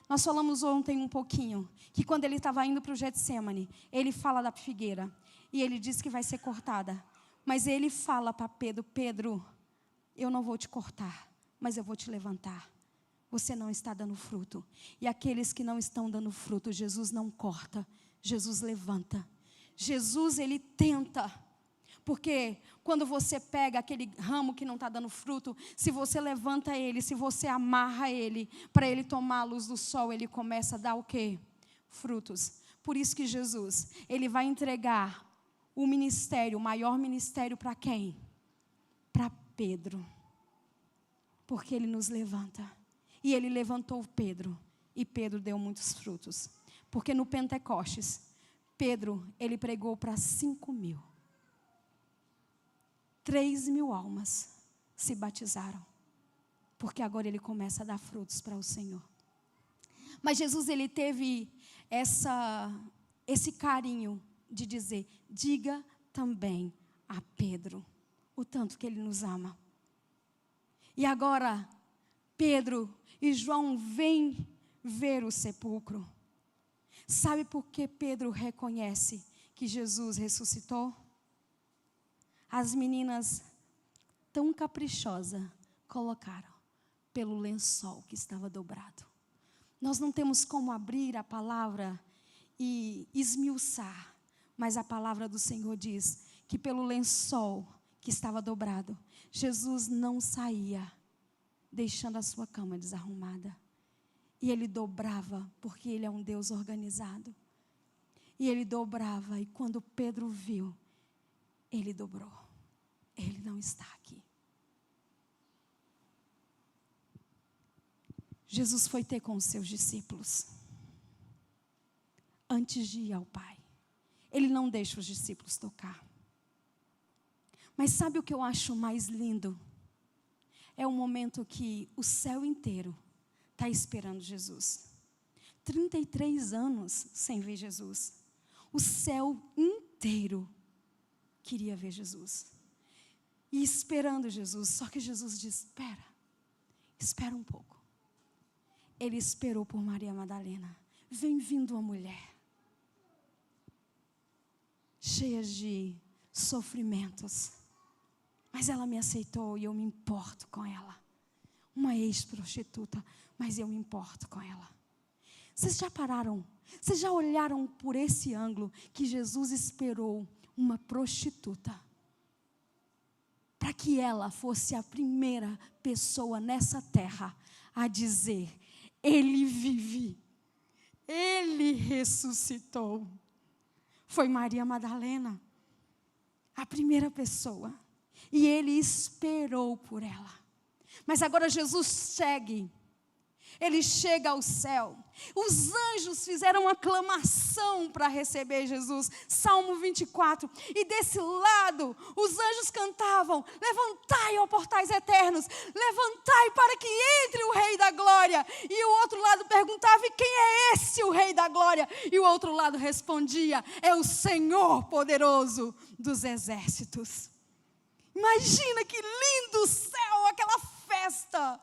Nós falamos ontem um pouquinho, que quando ele estava indo para o Getsemane, ele fala da figueira, e ele diz que vai ser cortada. Mas ele fala para Pedro, Pedro, eu não vou te cortar, mas eu vou te levantar. Você não está dando fruto. E aqueles que não estão dando fruto, Jesus não corta, Jesus levanta. Jesus, ele tenta. Porque quando você pega aquele ramo que não está dando fruto, se você levanta ele, se você amarra ele, para ele tomar a luz do sol, ele começa a dar o quê? Frutos. Por isso que Jesus, ele vai entregar o ministério, o maior ministério para quem? Para Pedro. Porque ele nos levanta. E ele levantou Pedro, e Pedro deu muitos frutos. Porque no Pentecostes, Pedro, ele pregou para 5.000. 3.000 almas se batizaram. Porque agora ele começa a dar frutos para o Senhor. Mas Jesus, ele teve esse carinho de dizer, diga também a Pedro o tanto que ele nos ama. E agora, Pedro e João vêm ver o sepulcro. Sabe por que Pedro reconhece que Jesus ressuscitou? As meninas, tão caprichosas, colocaram pelo lençol que estava dobrado. Nós não temos como abrir a palavra e esmiuçar, mas a palavra do Senhor diz que pelo lençol que estava dobrado, Jesus não saía deixando a sua cama desarrumada. E ele dobrava, porque ele é um Deus organizado. E ele dobrava, e quando Pedro viu, ele dobrou. Ele não está aqui. Jesus foi ter com os seus discípulos. Antes de ir ao Pai. Ele não deixa os discípulos tocar. Mas sabe o que eu acho mais lindo? É o momento que o céu inteiro está esperando Jesus. 33 anos sem ver Jesus. O céu inteiro queria ver Jesus. E esperando Jesus. Só que Jesus diz, espera um pouco. Ele esperou por Maria Madalena. Vem vindo uma mulher. Cheia de sofrimentos. Mas ela me aceitou e eu me importo com ela. Uma ex-prostituta, mas eu me importo com ela. Vocês já pararam? Vocês já olharam por esse ângulo que Jesus esperou uma prostituta para que ela fosse a primeira pessoa nessa terra a dizer, Ele vive, Ele ressuscitou. Foi Maria Madalena, a primeira pessoa. E ele esperou por ela. Mas agora Jesus segue. Ele chega ao céu. Os anjos fizeram uma aclamação para receber Jesus. Salmo 24. E desse lado, os anjos cantavam, levantai, ó portais eternos, levantai para que entre o Rei da Glória. E o outro lado perguntava, e quem é esse o Rei da Glória? E o outro lado respondia, é o Senhor poderoso dos exércitos. Imagina que lindo o céu, aquela festa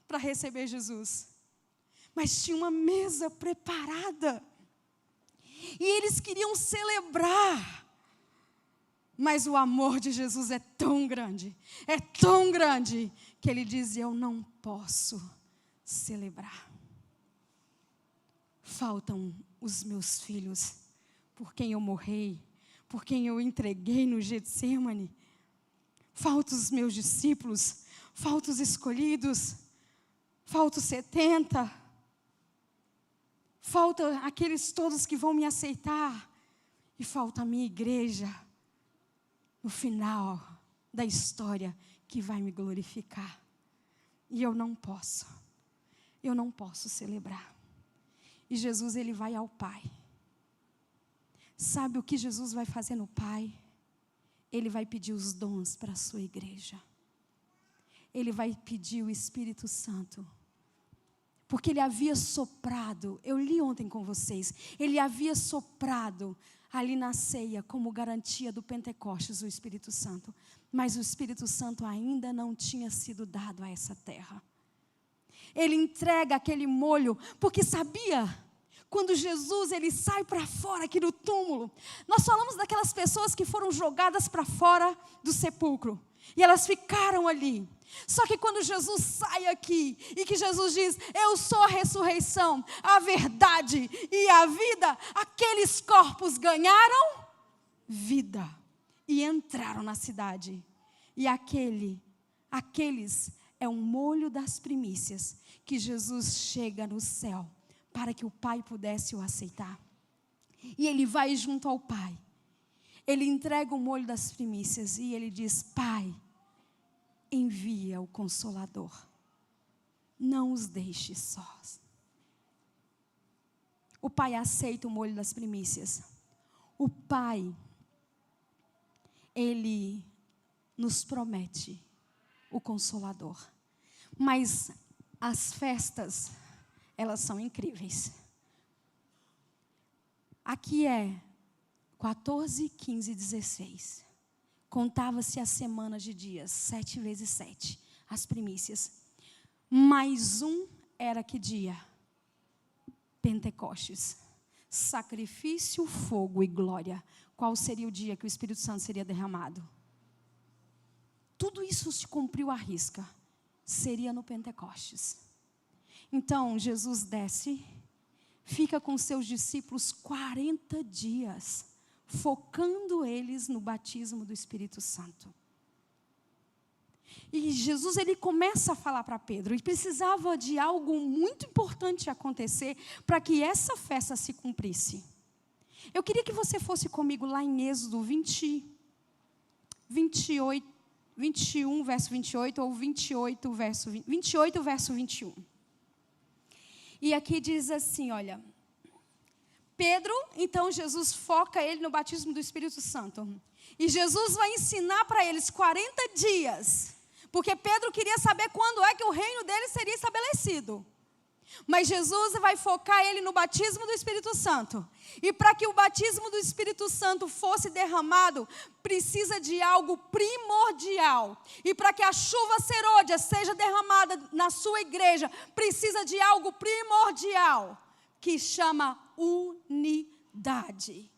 para receber Jesus. Mas tinha uma mesa preparada. E eles queriam celebrar. Mas o amor de Jesus é tão grande, que ele diz, eu não posso celebrar. Faltam os meus filhos, por quem eu morri, por quem eu entreguei no Getsemane. Faltam os meus discípulos, faltam os escolhidos, faltam os 70, faltam aqueles todos que vão me aceitar. E falta a minha igreja, no final da história, que vai me glorificar. E eu não posso celebrar. E Jesus, ele vai ao Pai. Sabe o que Jesus vai fazer no Pai? Ele vai pedir os dons para a sua igreja. Ele vai pedir o Espírito Santo. Porque ele havia soprado, eu li ontem com vocês, ele havia soprado ali na ceia como garantia do Pentecostes o Espírito Santo. Mas o Espírito Santo ainda não tinha sido dado a essa terra. Ele entrega aquele molho, porque sabia, quando Jesus ele sai para fora aqui do túmulo, nós falamos daquelas pessoas que foram jogadas para fora do sepulcro, e elas ficaram ali. Só que quando Jesus sai aqui, e que Jesus diz, eu sou a ressurreição, a verdade e a vida, aqueles corpos ganharam vida, e entraram na cidade. E aqueles é um molho das primícias, que Jesus chega no céu, para que o Pai pudesse o aceitar. E ele vai junto ao Pai, ele entrega o molho das primícias, e ele diz, Pai, envia o Consolador, não os deixe sós. O Pai aceita o molho das primícias. O Pai, ele nos promete o Consolador. Mas as festas, elas são incríveis. Aqui é 14, 15, 16. Contava-se as semanas de dias, 7 vezes 7, as primícias. Mais um era que dia? Pentecostes. Sacrifício, fogo e glória. Qual seria o dia que o Espírito Santo seria derramado? Tudo isso se cumpriu à risca. Seria no Pentecostes. Então, Jesus desce, fica com seus discípulos 40 dias, focando eles no batismo do Espírito Santo. E Jesus, ele começa a falar para Pedro, e precisava de algo muito importante acontecer para que essa festa se cumprisse. Eu queria que você fosse comigo lá em Êxodo 21, verso 28, ou 28, verso 21. E aqui diz assim, olha, Pedro, então Jesus foca ele no batismo do Espírito Santo. E Jesus vai ensinar para eles 40 dias, porque Pedro queria saber quando é que o reino dele seria estabelecido. Mas Jesus vai focar ele no batismo do Espírito Santo. E para que o batismo do Espírito Santo fosse derramado, precisa de algo primordial. E para que a chuva serôdia seja derramada na sua igreja, precisa de algo primordial, que chama unidade.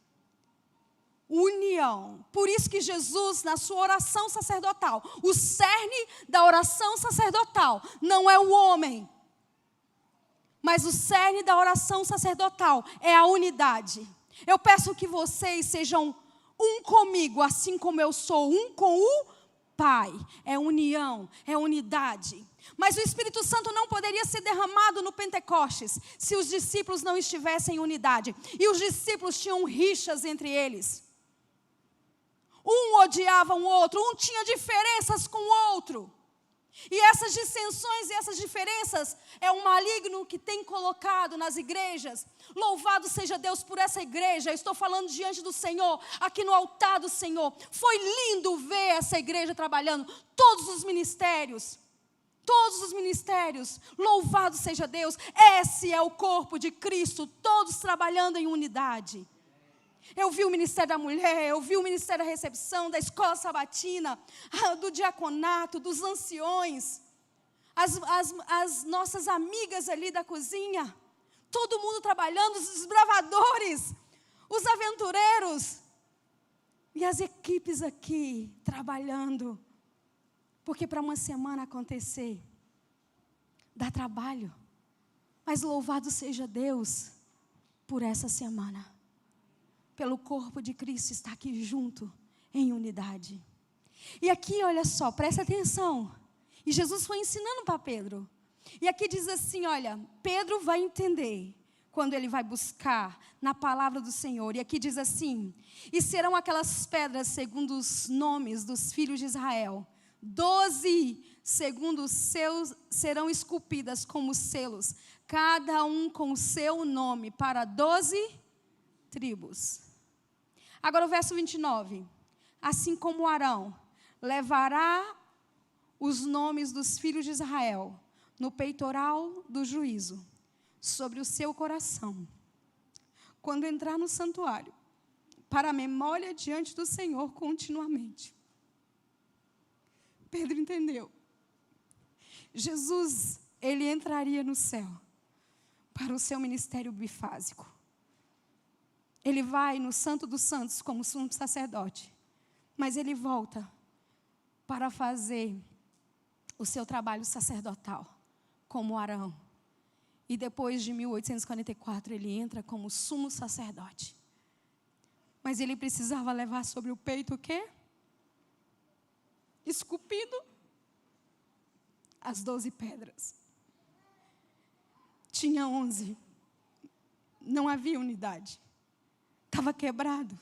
União. Por isso que Jesus, na sua oração sacerdotal, o cerne da oração sacerdotal não é o homem, mas o cerne da oração sacerdotal é a unidade. Eu peço que vocês sejam um comigo, assim como eu sou um com o Pai. É união, é unidade. Mas o Espírito Santo não poderia ser derramado no Pentecostes se os discípulos não estivessem em unidade. E os discípulos tinham rixas entre eles. Um odiava o outro, um tinha diferenças com o outro. E essas dissensões e essas diferenças é um maligno que tem colocado nas igrejas. Louvado seja Deus por essa igreja. Eu estou falando diante do Senhor, aqui no altar do Senhor. Foi lindo ver essa igreja trabalhando, todos os ministérios. Louvado seja Deus. Esse é o corpo de Cristo, todos trabalhando em unidade. Eu vi o Ministério da Mulher, eu vi o Ministério da Recepção, da Escola Sabatina, do Diaconato, dos anciões, as nossas amigas ali da cozinha, todo mundo trabalhando, os desbravadores, os aventureiros, e as equipes aqui trabalhando, porque para uma semana acontecer, dá trabalho, mas louvado seja Deus por essa semana. Pelo corpo de Cristo estar aqui junto, em unidade. E aqui, olha só, presta atenção. E Jesus foi ensinando para Pedro. E aqui diz assim, olha, Pedro vai entender quando ele vai buscar na palavra do Senhor. E aqui diz assim: e serão aquelas pedras segundo os nomes dos filhos de Israel, 12 segundo os seus serão esculpidas como selos, cada um com o seu nome, para 12 tribos. Agora o verso 29. Assim como Arão levará os nomes dos filhos de Israel no peitoral do juízo, sobre o seu coração, quando entrar no santuário, para a memória diante do Senhor continuamente. Pedro entendeu. Jesus, ele entraria no céu para o seu ministério bifásico. Ele vai no Santo dos Santos como sumo sacerdote, mas ele volta para fazer o seu trabalho sacerdotal como Arão. E depois de 1844, ele entra como sumo sacerdote. Mas ele precisava levar sobre o peito o quê? Esculpido as 12 pedras. Tinha 11. Não havia unidade. Estava quebrado.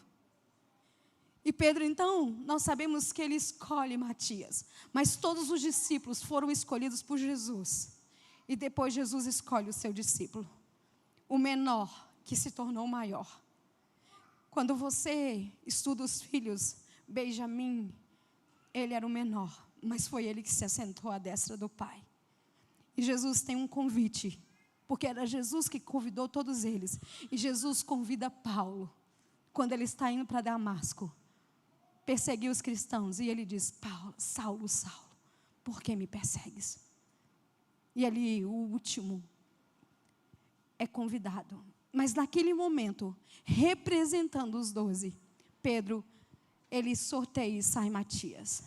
E Pedro, então, nós sabemos que ele escolhe Matias. Mas todos os discípulos foram escolhidos por Jesus. E depois Jesus escolhe o seu discípulo, o menor que se tornou maior. Quando você estuda os filhos, Benjamim, ele era o menor, mas foi ele que se assentou à destra do Pai. E Jesus tem um convite, porque era Jesus que convidou todos eles. E Jesus convida Paulo, quando ele está indo para Damasco, perseguir os cristãos. E ele diz: Paulo, Saulo, Saulo, por que me persegues? E ali o último é convidado. Mas naquele momento, representando os 12, Pedro, ele sorteia e sai Matias.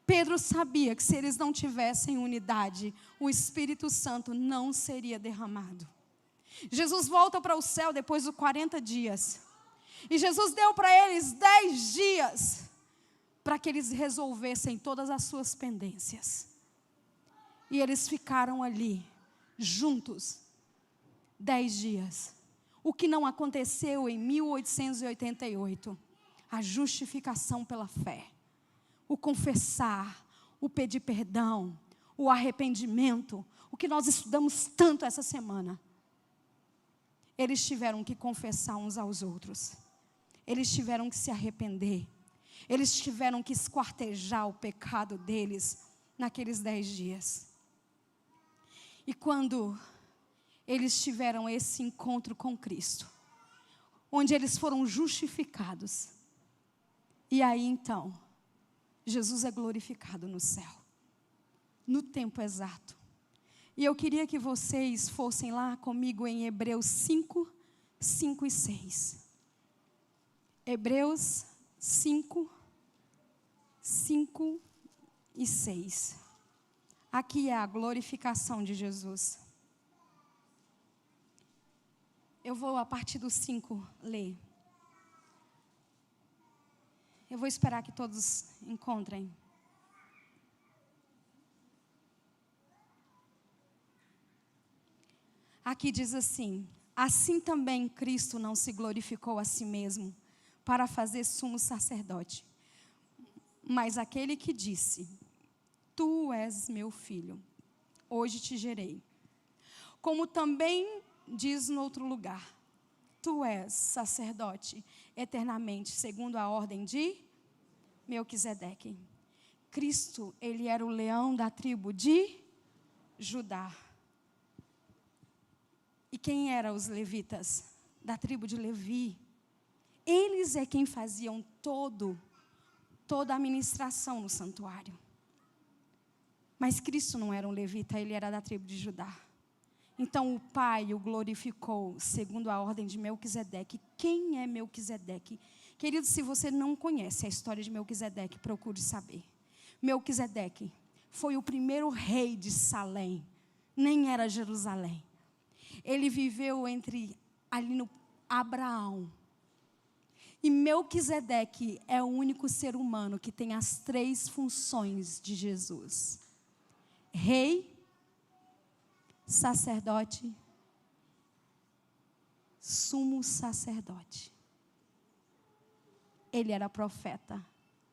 Pedro sabia que se eles não tivessem unidade, o Espírito Santo não seria derramado. Jesus volta para o céu depois dos 40 dias. E Jesus deu para eles 10 dias para que eles resolvessem todas as suas pendências. E eles ficaram ali, juntos, 10 dias. O que não aconteceu em 1888. A justificação pela fé. O confessar, o pedir perdão, o arrependimento. O que nós estudamos tanto essa semana. Eles tiveram que confessar uns aos outros. Eles tiveram que se arrepender. Eles tiveram que esquartejar o pecado deles naqueles 10 dias. E quando eles tiveram esse encontro com Cristo, onde eles foram justificados, e aí então, Jesus é glorificado no céu, no tempo exato. E eu queria que vocês fossem lá comigo em Hebreus 5, 5 e 6. Hebreus 5, 5 e 6. Aqui é a glorificação de Jesus. Eu vou, a partir do 5, ler. Eu vou esperar que todos encontrem. Aqui diz assim: assim também Cristo não se glorificou a si mesmo, para fazer sumo sacerdote, mas aquele que disse: tu és meu filho, hoje te gerei. Como também diz no outro lugar: tu és sacerdote eternamente, segundo a ordem de Melquisedeque. Cristo, ele era o leão da tribo de Judá. E quem eram os levitas? Da tribo de Levi. Eles é quem faziam toda a administração no santuário. Mas Cristo não era um levita, ele era da tribo de Judá. Então o Pai o glorificou segundo a ordem de Melquisedeque. Quem é Melquisedeque? Querido, se você não conhece a história de Melquisedeque, procure saber. Melquisedeque foi o primeiro rei de Salém, nem era Jerusalém. Ele viveu ali no Abraão. E Melquisedeque é o único ser humano que tem as 3 funções de Jesus: rei, sacerdote sumo sacerdote. Ele era profeta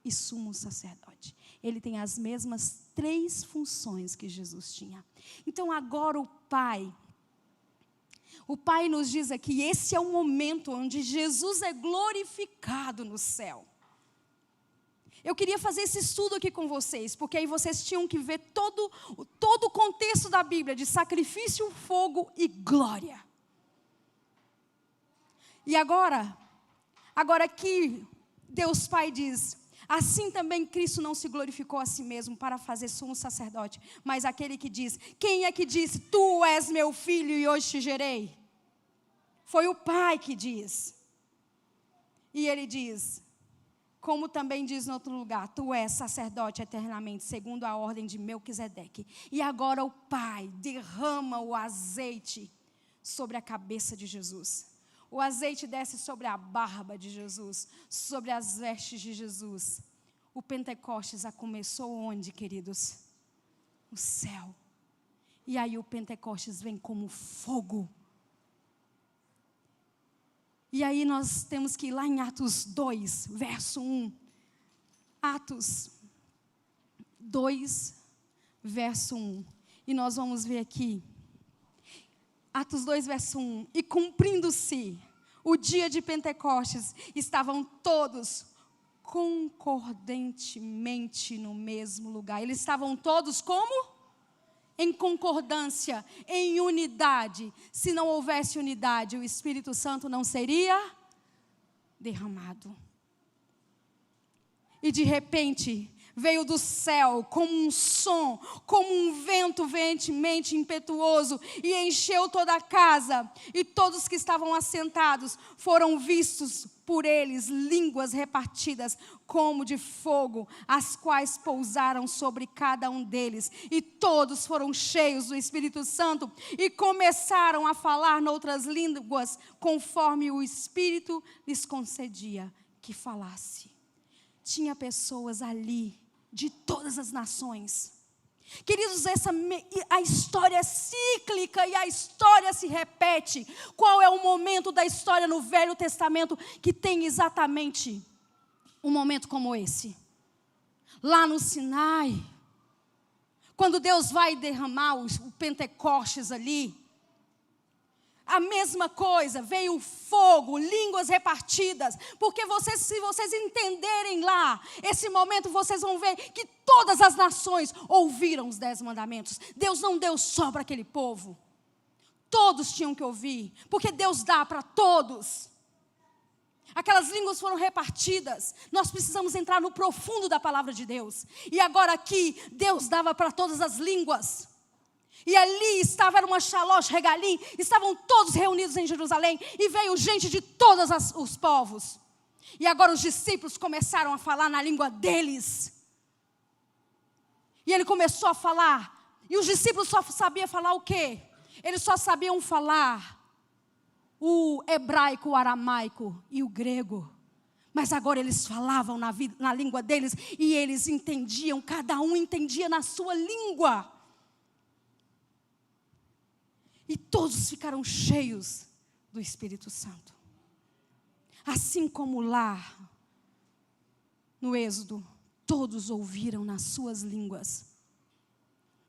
e sumo sacerdote. Ele tem as mesmas 3 funções que Jesus tinha. Então agora o Pai nos diz aqui, esse é o momento onde Jesus é glorificado no céu. Eu queria fazer esse estudo aqui com vocês, porque aí vocês tinham que ver todo o contexto da Bíblia, de sacrifício, fogo e glória. E agora aqui, Deus Pai diz, assim também Cristo não se glorificou a si mesmo para fazer sumo sacerdote, mas aquele que diz, quem é que disse, tu és meu filho e hoje te gerei? Foi o Pai que diz. E ele diz, como também diz em outro lugar, tu és sacerdote eternamente, segundo a ordem de Melquisedeque. E agora o Pai derrama o azeite sobre a cabeça de Jesus. O azeite desce sobre a barba de Jesus, sobre as vestes de Jesus. O Pentecostes começou onde, queridos? No céu. E aí o Pentecostes vem como fogo. E aí nós temos que ir lá em Atos 2, verso 1. Atos 2, verso 1. E nós vamos ver aqui. Atos 2, verso 1. E cumprindo-se o dia de Pentecostes, estavam todos concordantemente no mesmo lugar. Eles estavam todos como? Em concordância, em unidade. Se não houvesse unidade, o Espírito Santo não seria derramado. E de repente, veio do céu como um som, como um vento veementemente impetuoso, e encheu toda a casa, e todos que estavam assentados foram vistos por eles línguas repartidas como de fogo, as quais pousaram sobre cada um deles, e todos foram cheios do Espírito Santo, e começaram a falar noutras línguas, conforme o Espírito lhes concedia que falasse. Tinha pessoas ali de todas as nações. Queridos, a história é cíclica e a história se repete. Qual é o momento da história no Velho Testamento que tem exatamente um momento como esse? Lá no Sinai, quando Deus vai derramar o Pentecostes ali, a mesma coisa, veio fogo, línguas repartidas, porque se vocês entenderem lá, esse momento vocês vão ver que todas as nações ouviram os 10 mandamentos. Deus não deu só para aquele povo, todos tinham que ouvir, porque Deus dá para todos. Aquelas línguas foram repartidas, nós precisamos entrar no profundo da palavra de Deus, e agora aqui, Deus dava para todas as línguas. E ali era uma Shalosh Regalim, estavam todos reunidos em Jerusalém, e veio gente de todos os povos. E agora os discípulos começaram a falar na língua deles. E ele começou a falar, e os discípulos só sabiam falar o quê? Eles só sabiam falar o hebraico, o aramaico e o grego. Mas agora eles falavam na língua deles, e eles entendiam, cada um entendia na sua língua. E todos ficaram cheios do Espírito Santo. Assim como lá, no Êxodo, todos ouviram nas suas línguas.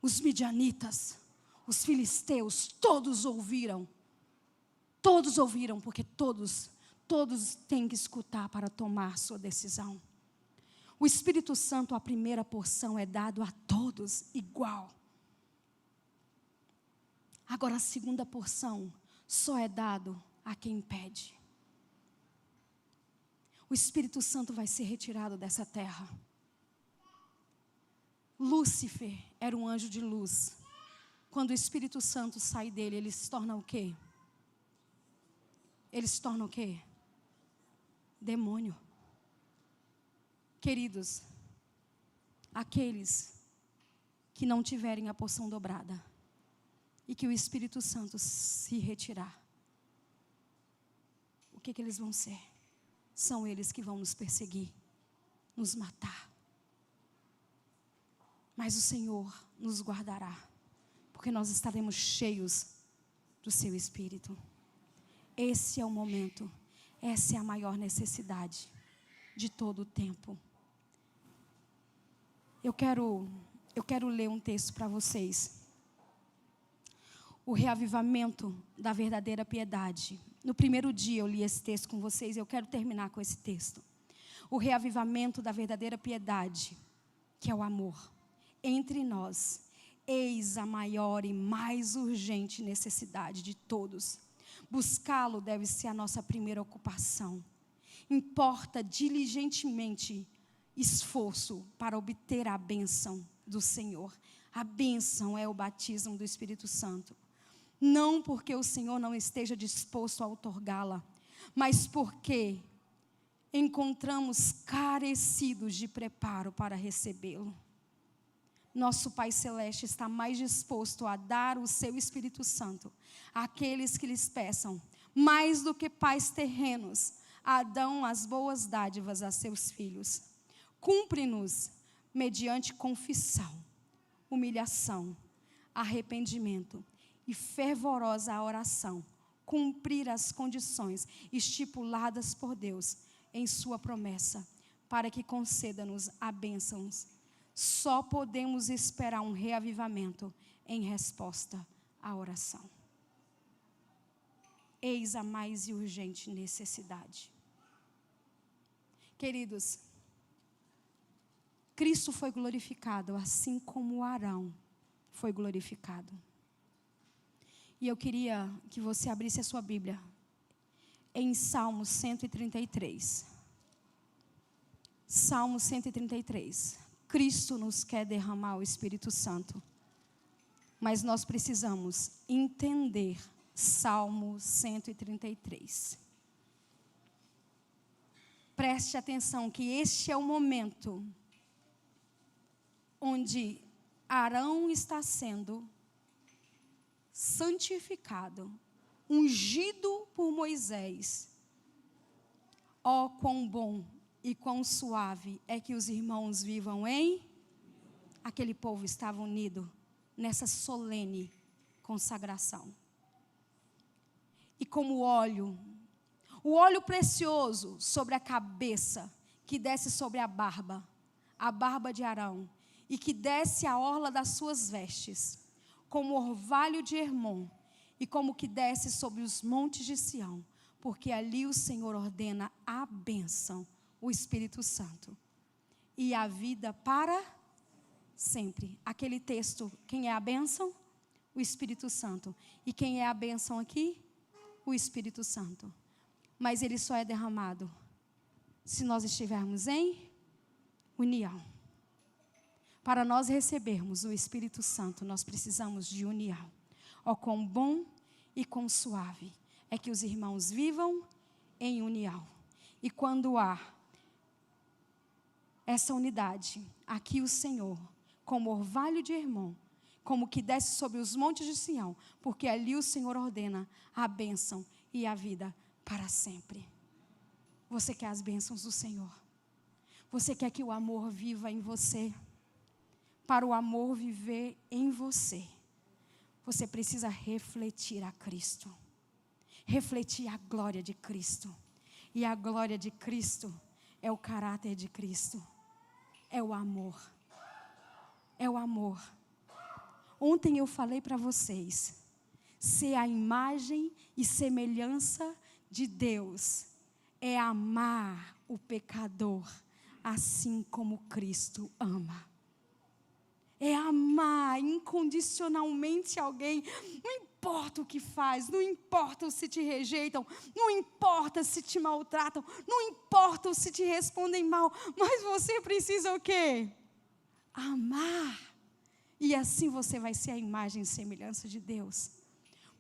Os midianitas, os filisteus, todos ouviram. Todos ouviram, porque todos têm que escutar para tomar sua decisão. O Espírito Santo, a primeira porção, é dado a todos igual. Agora a segunda porção só é dado a quem pede. O Espírito Santo vai ser retirado dessa terra. Lúcifer era um anjo de luz. Quando o Espírito Santo sai dele, ele se torna o quê? Ele se torna o quê? Demônio. Queridos, aqueles que não tiverem a porção dobrada, e que o Espírito Santo se retirar, o que eles vão ser? São eles que vão nos perseguir, nos matar. Mas o Senhor nos guardará, porque nós estaremos cheios do seu Espírito. Esse é o momento. Essa é a maior necessidade de todo o tempo. Eu quero ler um texto para vocês. O reavivamento da verdadeira piedade. No primeiro dia eu li esse texto com vocês, eu quero terminar com esse texto. O reavivamento da verdadeira piedade, que é o amor. Entre nós, eis a maior e mais urgente necessidade de todos. Buscá-lo deve ser a nossa primeira ocupação. Importa diligentemente esforço para obter a bênção do Senhor. A bênção é o batismo do Espírito Santo. Não porque o Senhor não esteja disposto a outorgá-la, mas porque encontramos carecidos de preparo para recebê-lo. Nosso Pai Celeste está mais disposto a dar o seu Espírito Santo àqueles que lhes peçam, mais do que pais terrenos dão as boas dádivas a seus filhos. Cumpre-nos, mediante confissão, humilhação, arrependimento e fervorosa oração, cumprir as condições estipuladas por Deus em sua promessa, para que conceda-nos a bênção. Só podemos esperar um reavivamento em resposta à oração. Eis a mais urgente necessidade. Queridos, Cristo foi glorificado, assim como Arão foi glorificado. E eu queria que você abrisse a sua Bíblia em Salmo 133. Salmo 133. Cristo nos quer derramar o Espírito Santo, mas nós precisamos entender Salmo 133. Preste atenção que este é o momento onde Arão está sendo santificado, ungido por Moisés. Ó, quão bom e quão suave é que os irmãos vivam em... Aquele povo estava unido nessa solene consagração. E como o óleo precioso sobre a cabeça, que desce sobre a barba de Arão, e que desce a orla das suas vestes, como orvalho de Hermon, e como que desce sobre os montes de Sião, porque ali o Senhor ordena a bênção, o Espírito Santo, e a vida para sempre. Aquele texto, quem é a bênção? O Espírito Santo. E quem é a bênção aqui? O Espírito Santo. Mas ele só é derramado se nós estivermos em união. Para nós recebermos o Espírito Santo, nós precisamos de união. Ó, quão bom e quão suave é que os irmãos vivam em união. E quando há essa unidade, aqui o Senhor, como orvalho de Hermon, como que desce sobre os montes de Sião, porque ali o Senhor ordena a bênção e a vida para sempre. Você quer as bênçãos do Senhor? Você quer que o amor viva em você? Para o amor viver em você, você precisa refletir a Cristo. Refletir a glória de Cristo. E a glória de Cristo é o caráter de Cristo. É o amor. É o amor. Ontem eu falei para vocês, ser a imagem e semelhança de Deus é amar o pecador assim como Cristo ama. É amar incondicionalmente alguém. Não importa o que faz, não importa se te rejeitam, não importa se te maltratam, não importa se te respondem mal, mas você precisa o quê? Amar. E assim você vai ser a imagem e semelhança de Deus.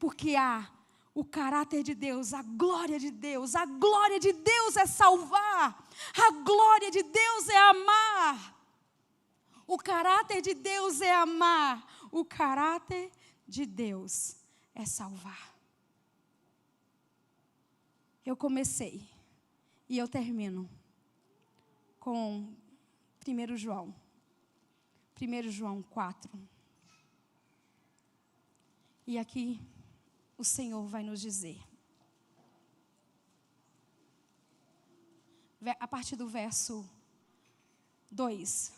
Porque há o caráter de Deus, a glória de Deus. A glória de Deus é salvar. A glória de Deus é amar. O caráter de Deus é amar. O caráter de Deus é salvar. Eu comecei e eu termino com 1 João. 1 João 4. E aqui o Senhor vai nos dizer: a partir do verso 2.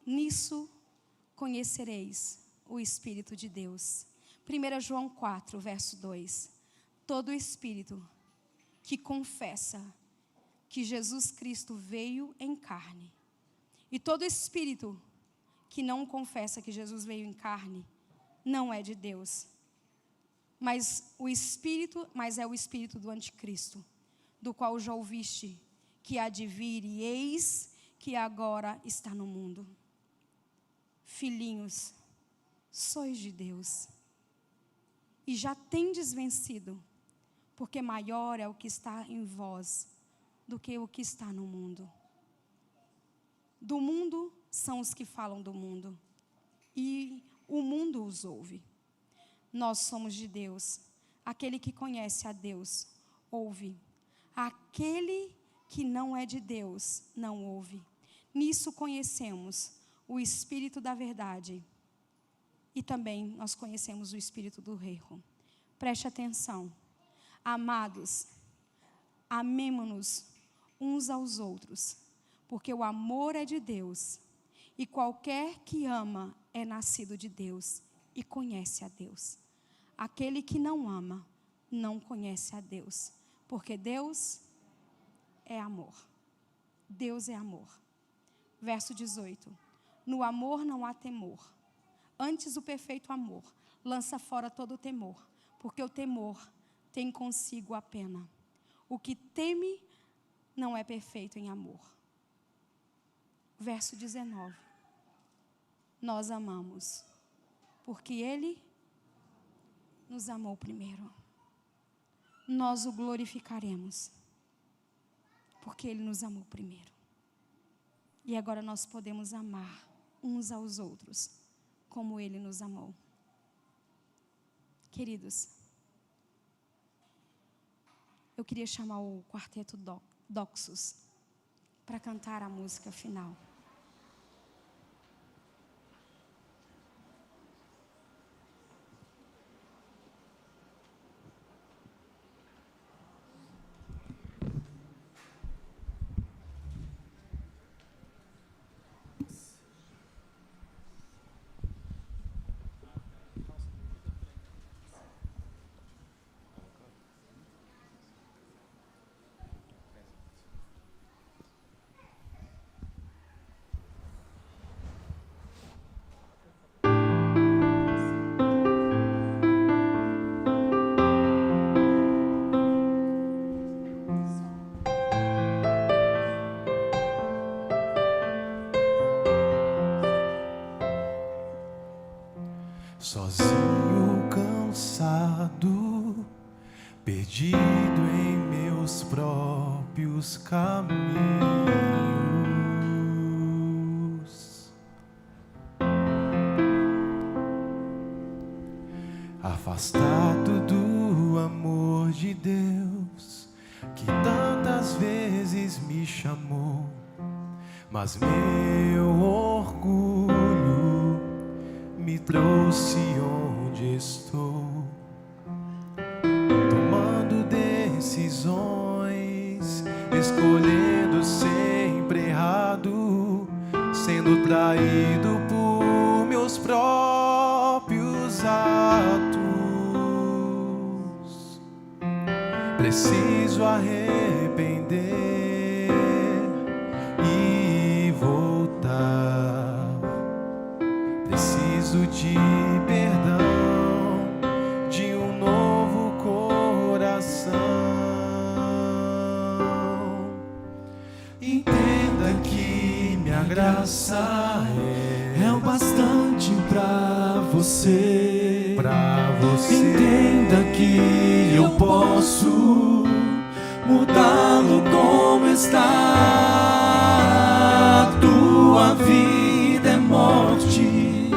Nisso conhecereis o Espírito de Deus. 1 João 4, verso 2. Todo espírito que confessa que Jesus Cristo veio em carne, e todo espírito que não confessa que Jesus veio em carne, não é de Deus. Mas é o espírito do anticristo, do qual já ouviste que há de vir, e eis que agora está no mundo. Filhinhos, sois de Deus, e já tendes vencido, porque maior é o que está em vós do que o que está no mundo. Do mundo são os que falam do mundo, e o mundo os ouve. Nós somos de Deus. Aquele que conhece a Deus, ouve. Aquele que não é de Deus, não ouve. Nisso conhecemos o Espírito da verdade, e também nós conhecemos o espírito do erro. Preste atenção. Amados, amemo-nos uns aos outros, porque o amor é de Deus, e qualquer que ama é nascido de Deus e conhece a Deus. Aquele que não ama não conhece a Deus, porque Deus é amor. Deus é amor. Verso 18. No amor não há temor. Antes, o perfeito amor lança fora todo o temor, porque o temor tem consigo a pena. O que teme não é perfeito em amor. Verso 19. Nós amamos, porque Ele nos amou primeiro. Nós o glorificaremos, porque Ele nos amou primeiro. E agora nós podemos amar uns aos outros, como Ele nos amou. Queridos, eu queria chamar o quarteto Doxus para cantar a música final. Sozinho, cansado, perdido em meus próprios caminhos, afastado do amor de Deus, que tantas vezes me chamou, mas meu orgulho me trouxe onde estou, tomando decisões, escolhendo sempre errado, sendo traído por meus próprios atos. Preciso arrepender e voltar. Preciso de perdão, de um novo coração. Entenda que minha graça é o bastante pra você. Entenda que eu posso mudá-lo como está. Tua vida é morte,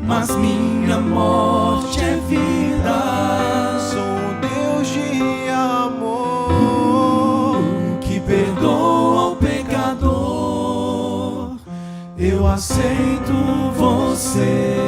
mas minha morte é vida. Sou um Deus de amor que perdoa o pecador. Eu aceito você.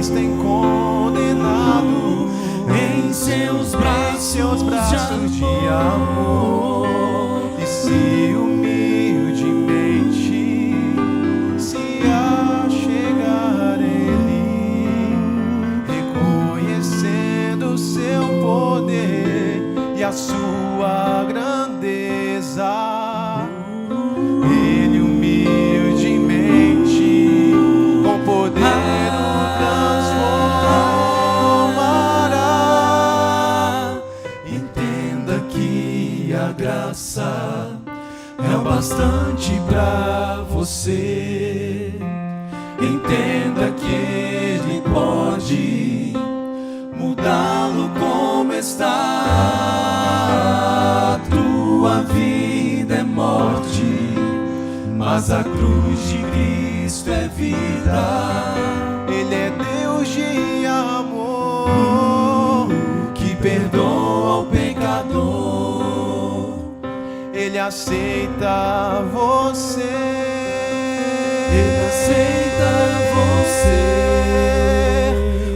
tem condenado em seus braços de amor. E se humildemente se achegar Ele, reconhecendo seu poder e a sua grandeza, Ele humildemente com poder o transformará. Entenda que a graça é o bastante pra você. Entenda que Ele pode mudá-lo como está. A tua vida é morte, mas a cruz de Cristo é vida. Ele é Deus de amor, que perdoa o pecador. Ele aceita você. Ele aceita você.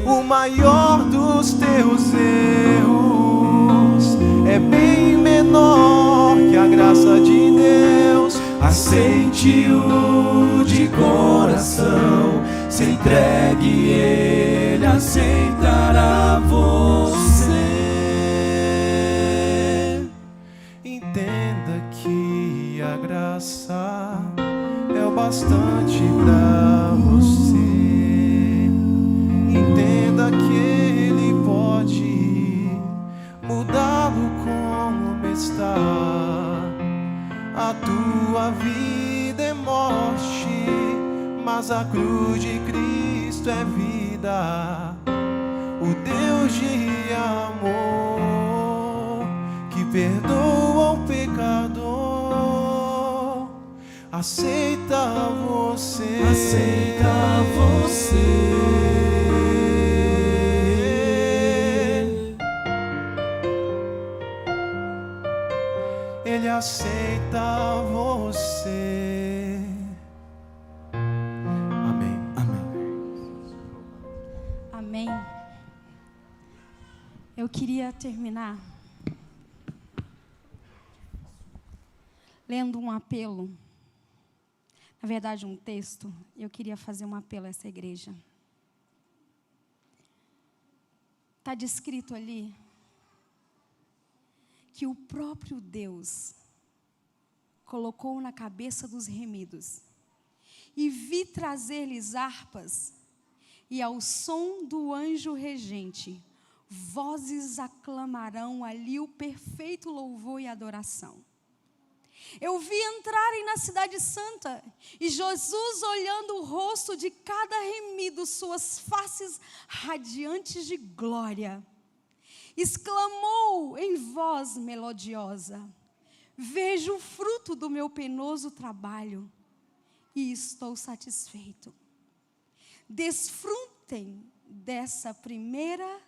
O maior dos teus erros é bem menor que a graça de Deus. Aceite-o de coração, se entregue, Ele aceitará você. Entenda que a graça é o bastante pra você. Entenda que Ele pode mudá-lo como está. A tua vida é morte, mas a cruz de Cristo é vida. O Deus de amor, que perdoa o pecador, aceita você. Aceita você. Ele aceita você. Amém. Amém. Eu queria terminar lendo um apelo, na verdade um texto. Eu queria fazer um apelo a essa igreja. Está descrito ali que o próprio Deus colocou na cabeça dos remidos, e vi trazer-lhes harpas, e ao som do anjo regente, vozes aclamarão ali o perfeito louvor e adoração. Eu vi entrarem na cidade santa, e Jesus, olhando o rosto de cada remido, suas faces radiantes de glória, exclamou em voz melodiosa: vejo o fruto do meu penoso trabalho e estou satisfeito. Desfrutem dessa primeira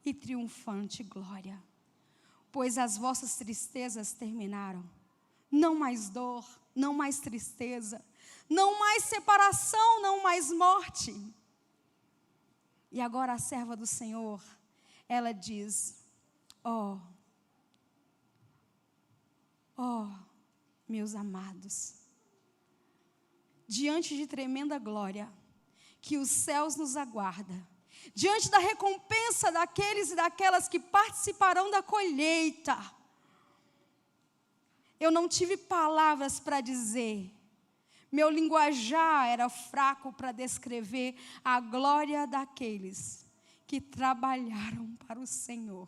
e triunfante glória, pois as vossas tristezas terminaram. Não mais dor, não mais tristeza, não mais separação, não mais morte. E agora a serva do Senhor, ela diz: ó, meus amados, diante de tremenda glória que os céus nos aguarda, diante da recompensa daqueles e daquelas que participarão da colheita, eu não tive palavras para dizer, meu linguajar era fraco para descrever a glória daqueles que trabalharam para o Senhor.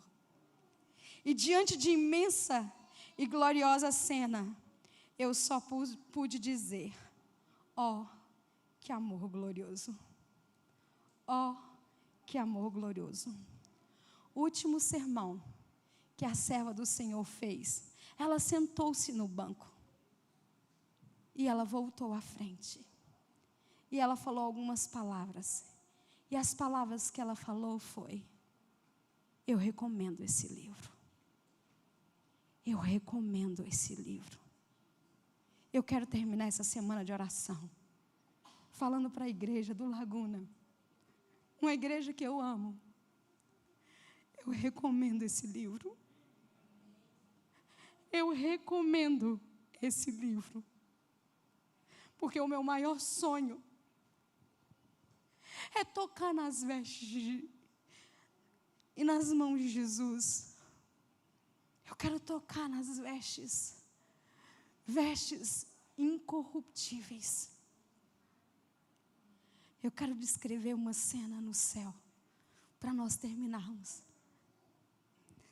E diante de imensa e gloriosa cena, eu só pude dizer: ó, que amor glorioso. Ó, que amor glorioso. O último sermão que a serva do Senhor fez, ela sentou-se no banco e ela voltou à frente. E ela falou algumas palavras. E as palavras que ela falou foi: eu recomendo esse livro. Eu recomendo esse livro. Eu quero terminar essa semana de oração falando para a igreja do Laguna uma igreja que eu amo, eu recomendo esse livro. Eu recomendo esse livro. Porque o meu maior sonho é tocar nas vestes e nas mãos de Jesus. Eu quero tocar nas vestes incorruptíveis. Eu quero descrever uma cena no céu, para nós terminarmos.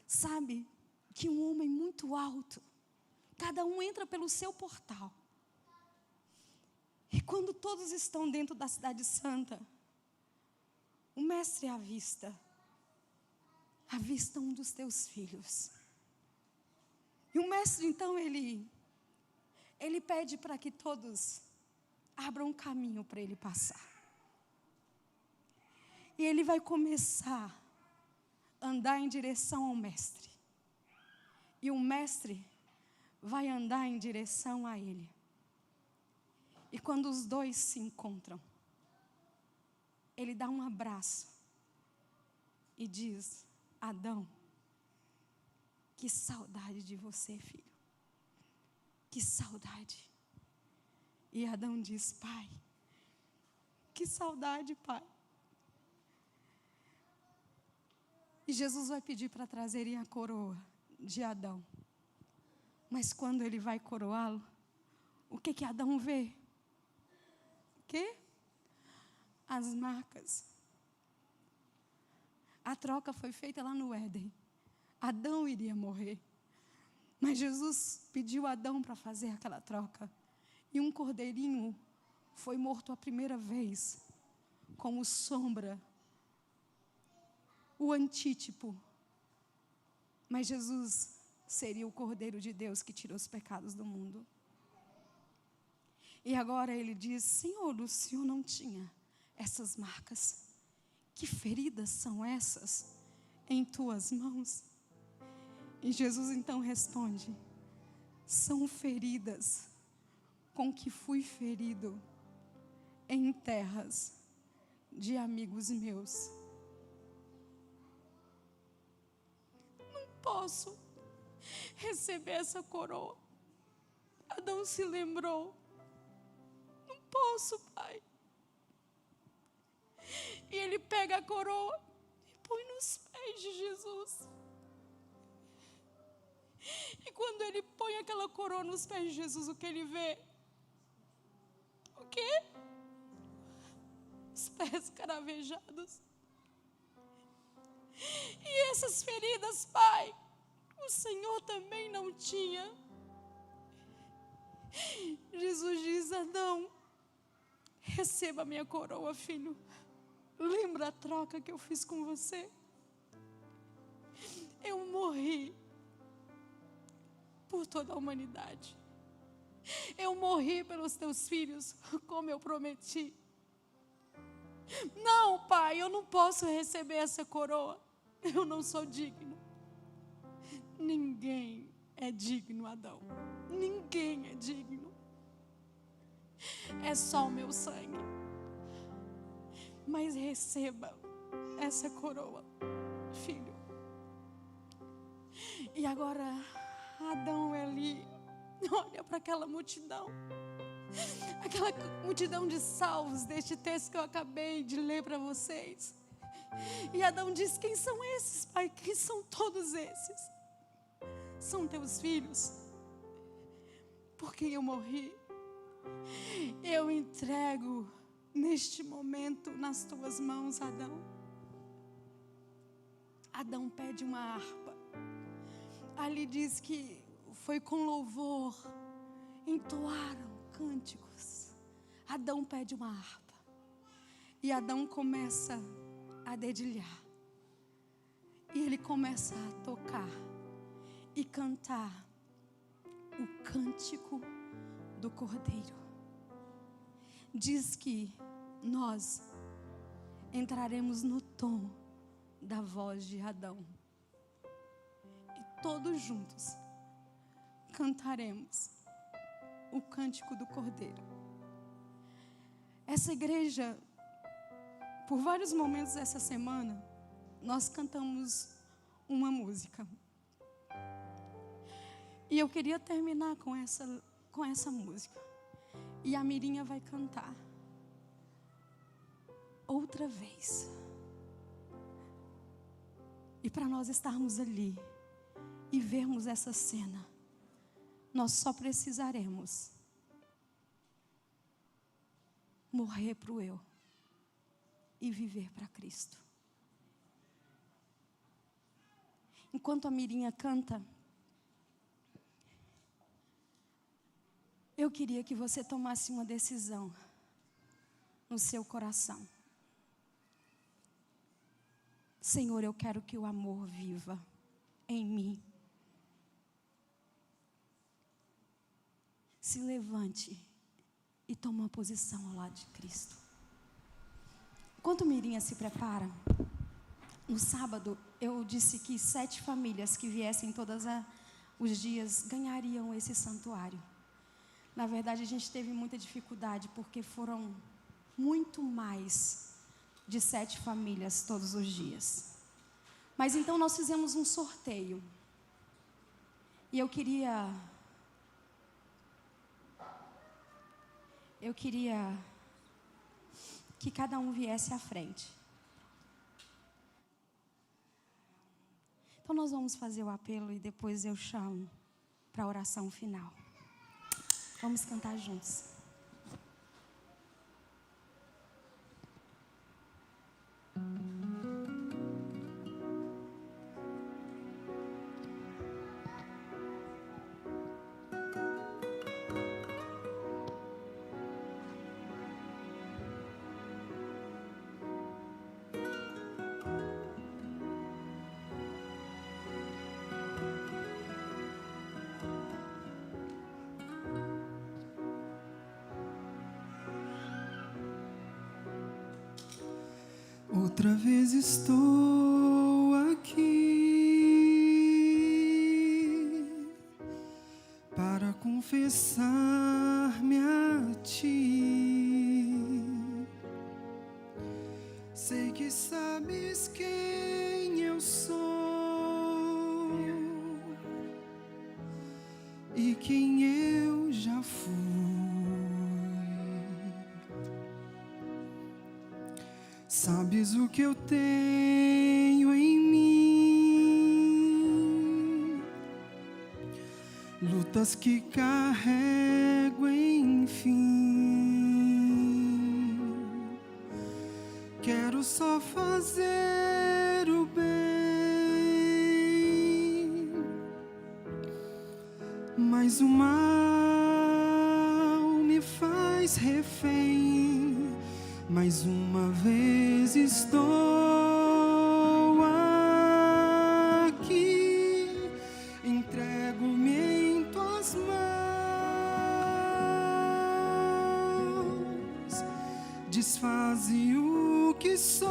Sabe, que um homem muito alto, cada um entra pelo seu portal. E quando todos estão dentro da cidade santa, o mestre avista um dos teus filhos. E o mestre, então, ele pede para que todos abram um caminho para ele passar. E ele vai começar a andar em direção ao mestre. E o mestre vai andar em direção a ele. E quando os dois se encontram, ele dá um abraço e diz: Adão, que saudade de você, filho. Que saudade. E Adão diz: pai, que saudade, pai. E Jesus vai pedir para trazerem a coroa de Adão. Mas quando ele vai coroá-lo, o que Adão vê? O quê? As marcas. A troca foi feita lá no Éden. Adão iria morrer. Mas Jesus pediu a Adão para fazer aquela troca. E um cordeirinho foi morto a primeira vez, como sombra, o antítipo. Mas Jesus seria o Cordeiro de Deus que tirou os pecados do mundo. E agora ele diz: Senhor, o Senhor não tinha essas marcas. Que feridas são essas em tuas mãos? E Jesus então responde: são feridas com que fui ferido em terras de amigos meus. Não posso receber essa coroa. Adão se lembrou. Não posso, pai. E ele pega a coroa e põe nos pés de Jesus. E quando ele põe aquela coroa nos pés de Jesus, o que ele vê? O quê? Os pés caravejados. E essas feridas, pai, o Senhor também não tinha. Jesus diz: Adão, receba a minha coroa, filho. Lembra a troca que eu fiz com você? Eu morri por toda a humanidade. Eu morri pelos teus filhos, como eu prometi. Não, pai, eu não posso receber essa coroa. Eu não sou digno. Ninguém é digno, Adão. Ninguém é digno. É só o meu sangue. Mas receba essa coroa, filho. E agora Adão ali olha para aquela multidão de salvos deste texto que eu acabei de ler para vocês. E Adão diz: quem são esses, pai? Quem são todos esses? São teus filhos, por quem eu morri. Eu entrego neste momento nas tuas mãos, Adão. Adão pede uma harpa. Ali diz que foi com louvor, entoaram cânticos. Adão pede uma harpa. E Adão começa a dedilhar. E ele começa a tocar e cantar o cântico do Cordeiro. Diz que nós entraremos no tom da voz de Adão. E todos juntos cantaremos o cântico do Cordeiro. Essa igreja Por vários momentos essa semana, nós cantamos uma música. E eu queria terminar com essa música. E a Mirinha vai cantar outra vez. E para nós estarmos ali e vermos essa cena, nós só precisaremos morrer para o eu e viver para Cristo. Enquanto a Mirinha canta, eu queria que você tomasse uma decisão no seu coração. Senhor, eu quero que o amor viva em mim. Se levante e tome uma posição ao lado de Cristo. Enquanto Mirinha se prepara, no sábado eu disse que 7 famílias que viessem todos os dias ganhariam esse santuário. Na verdade, a gente teve muita dificuldade, porque foram muito mais de 7 famílias todos os dias. Mas então nós fizemos um sorteio. E eu queria que cada um viesse à frente. Então nós vamos fazer o apelo e depois eu chamo para a oração final. Vamos cantar juntos. Outra vez estou aqui para confessar-me a ti. Sei que sabes quem eu sou e quem eu já fui. Sabes o que eu tenho em mim, lutas que carrego, enfim. Quero só fazer o bem, mas o mal me faz refém. Mais uma vez estou aqui, entrego-me em tuas mãos, desfaze o que sou,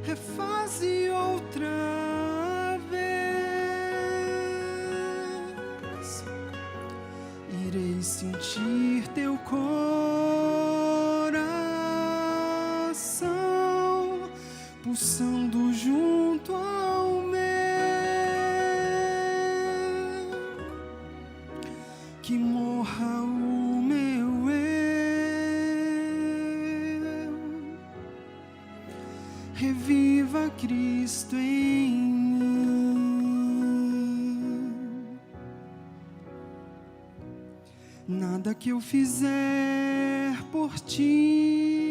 refaze outra. Irei sentir teu coração pulsando junto ao meu, que morra o meu eu, reviva Cristo em mim. Nada que eu fizer por ti,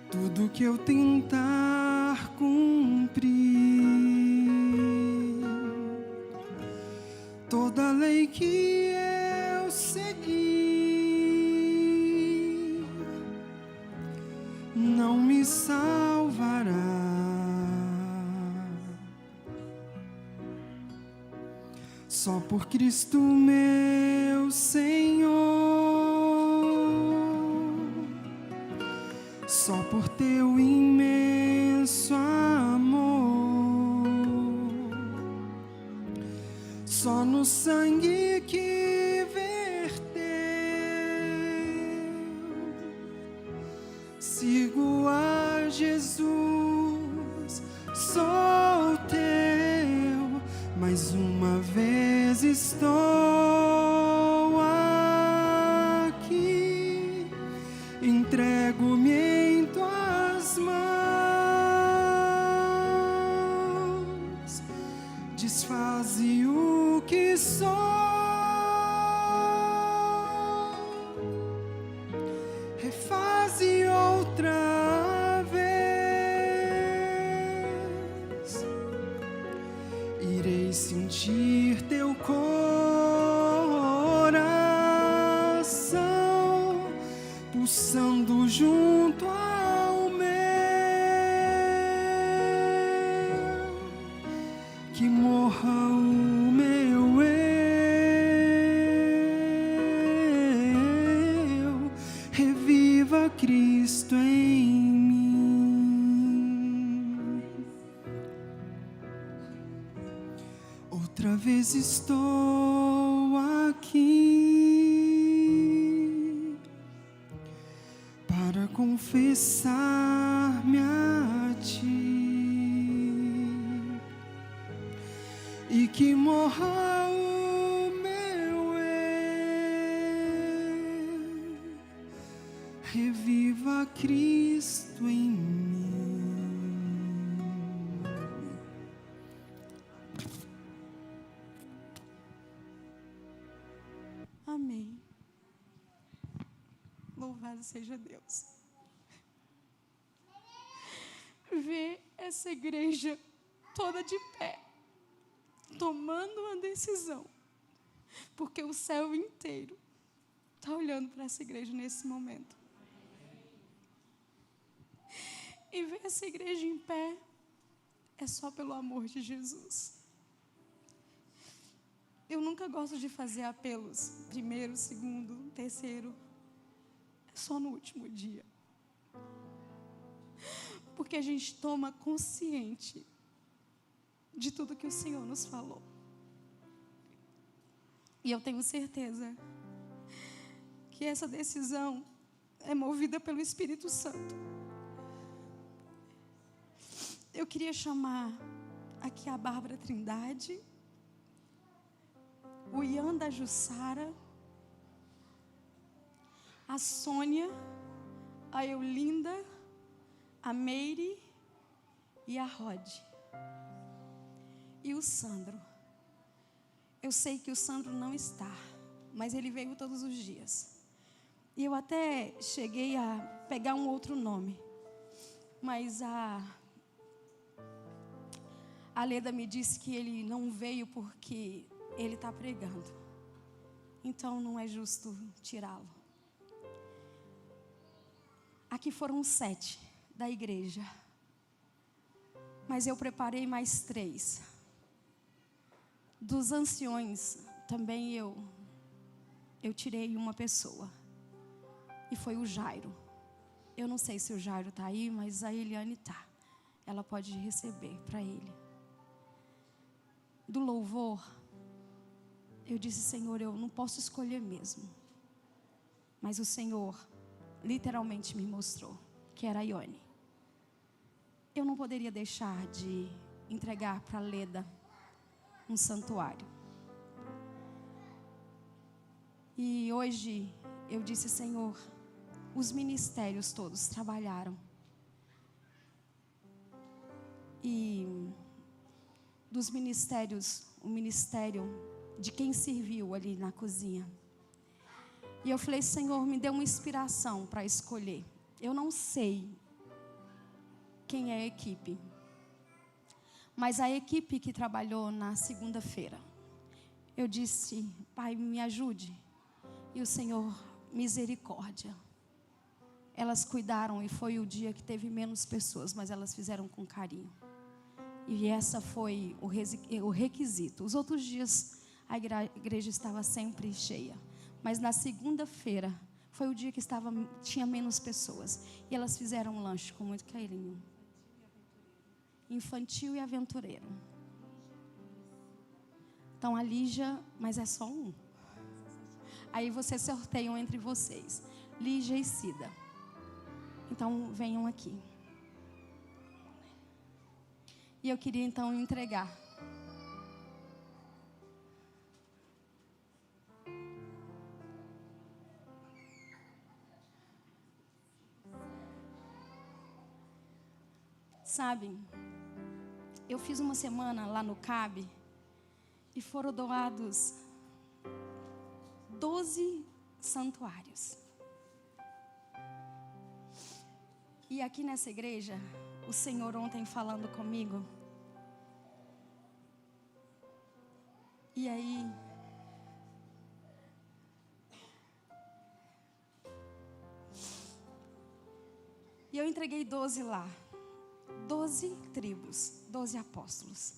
tudo que eu tentar cumprir, toda lei que eu seguir, não me salvará. Só por Cristo meu Senhor, só por teu imenso amor, só no sangue que Mais uma vez estou aqui, entrego-me em tuas mãos, desfaze o que sou, refaze outra vez, irei sentir teu coração pulsando junto ao meu, que morra o meu eu, reviva Cristo em mim. Outra vez estou aqui para confessar-me a ti, e que morra o meu eu, reviva Cristo em mim. Amém. Louvado seja Deus. Ver essa igreja toda de pé, tomando uma decisão, porque o céu inteiro está olhando para essa igreja nesse momento. E ver essa igreja em pé é só pelo amor de Jesus. Eu nunca gosto de fazer apelos, primeiro, segundo, terceiro, é só no último dia. Porque a gente toma consciente de tudo que o Senhor nos falou. E eu tenho certeza que essa decisão é movida pelo Espírito Santo. Eu queria chamar aqui a Bárbara Trindade, o Ian da Jussara, a Sônia, a Eulinda, a Meire e a Rod. E o Sandro. Eu sei que o Sandro não está, mas ele veio todos os dias. E eu até cheguei a pegar um outro nome, mas a Leda me disse que ele não veio porque ele está pregando. Então não é justo tirá-lo. Aqui foram 7 da igreja, mas eu preparei mais 3. Dos anciões também eu tirei uma pessoa, e foi o Jairo. Eu não sei se o Jairo está aí, mas a Eliane está. Ela pode receber para ele. Do louvor, eu disse: Senhor, eu não posso escolher mesmo, mas o Senhor literalmente me mostrou que era a Ione. Eu não poderia deixar de entregar para Leda um santuário. E hoje eu disse: Senhor, os ministérios todos trabalharam. E dos ministérios, o ministério de quem serviu ali na cozinha. E eu falei: Senhor, me dê uma inspiração para escolher. Eu não sei quem é a equipe, mas a equipe que trabalhou na segunda-feira, eu disse: Pai, me ajude. E o Senhor, misericórdia. Elas cuidaram, e foi o dia que teve menos pessoas, mas elas fizeram com carinho. E essa foi o requisito. Os outros dias a igreja estava sempre cheia, mas na segunda-feira foi o dia que tinha menos pessoas. E elas fizeram um lanche com muito carinho. Infantil e aventureiro. Então a Lígia, mas é só um. Aí vocês sorteiam entre vocês, Lígia e Cida. Então venham aqui. E eu queria então entregar Sabe, eu fiz uma semana lá no CAB e foram doados 12 santuários. E aqui nessa igreja, o Senhor ontem falando comigo, e aí e eu entreguei 12 lá, 12 tribos, 12 apóstolos.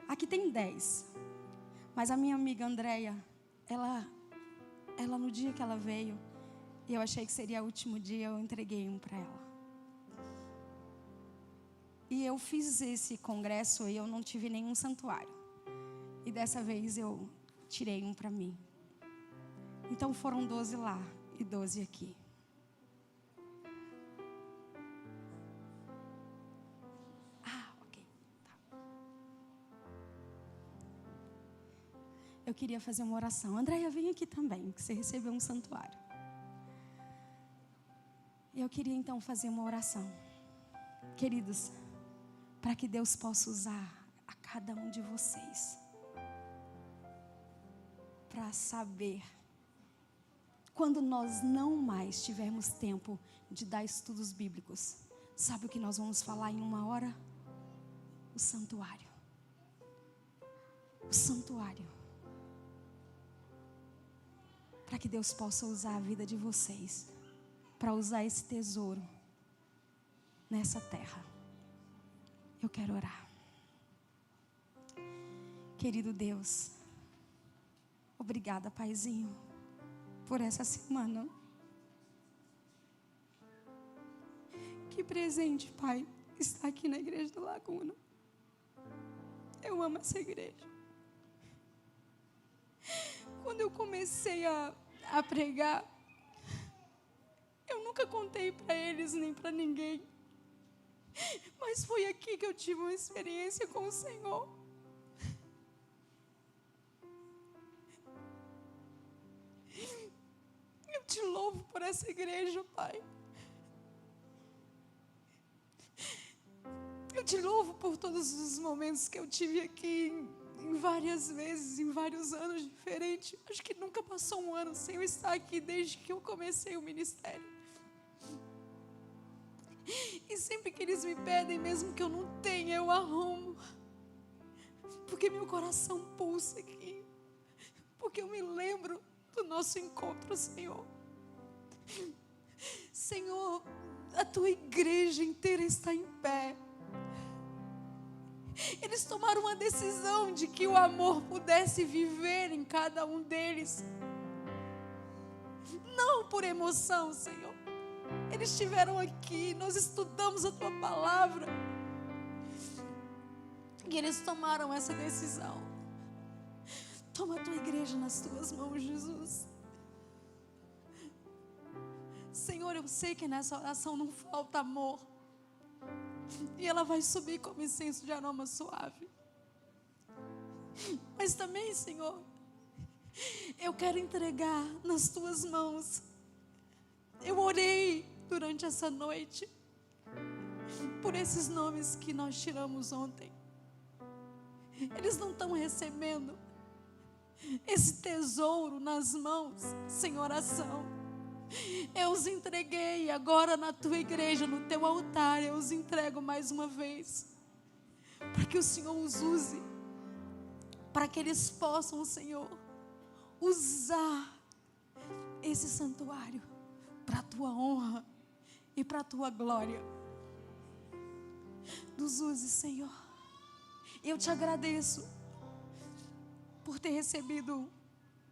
Aqui tem 10, mas a minha amiga Andréia, ela no dia que ela veio, e eu achei que seria o último dia, eu entreguei um para ela. E eu fiz esse congresso e eu não tive nenhum santuário. E dessa vez eu tirei um para mim. Então foram 12 lá e 12 aqui. Ok. Tá. Eu queria fazer uma oração. Andréia, vem aqui também, que você recebeu um santuário. E eu queria então fazer uma oração. Queridos, para que Deus possa usar a cada um de vocês para saber, quando nós não mais tivermos tempo de dar estudos bíblicos, sabe o que nós vamos falar em 1 hora? O santuário. O santuário. Para que Deus possa usar a vida de vocês, para usar esse tesouro nessa terra. Eu quero orar. Querido Deus, obrigada, Paizinho, por essa semana. Que presente, Pai, estar aqui na igreja do Laguna. Eu amo essa igreja. Quando eu comecei a pregar, eu nunca contei para eles nem para ninguém. Mas foi aqui que eu tive uma experiência com o Senhor. Eu te louvo por essa igreja, Pai. Eu te louvo por todos os momentos que eu tive aqui, em várias vezes, em vários anos diferentes. Acho que nunca passou um ano sem eu estar aqui desde que eu comecei o ministério. E sempre que eles me pedem, mesmo que eu não tenha, eu arrumo. Porque meu coração pulsa aqui. Porque eu me lembro do nosso encontro, Senhor. Senhor, a tua igreja inteira está em pé. Eles tomaram uma decisão de que o amor pudesse viver em cada um deles. Não por emoção, Senhor. Eles estiveram aqui, nós estudamos a tua palavra. E eles tomaram essa decisão. Toma a tua igreja nas tuas mãos, Jesus. Senhor, eu sei que nessa oração não falta amor. E ela vai subir como incenso de aroma suave. Mas também, Senhor, eu quero entregar nas tuas mãos. Eu orei durante essa noite por esses nomes que nós tiramos ontem. Eles não estão recebendo esse tesouro nas mãos sem oração. Eu os entreguei agora na tua igreja, no teu altar. Eu os entrego mais uma vez, para que o Senhor os use, para que eles possam, Senhor, usar esse santuário para a tua honra e para a tua glória. Nos use, Senhor. Eu te agradeço por ter recebido,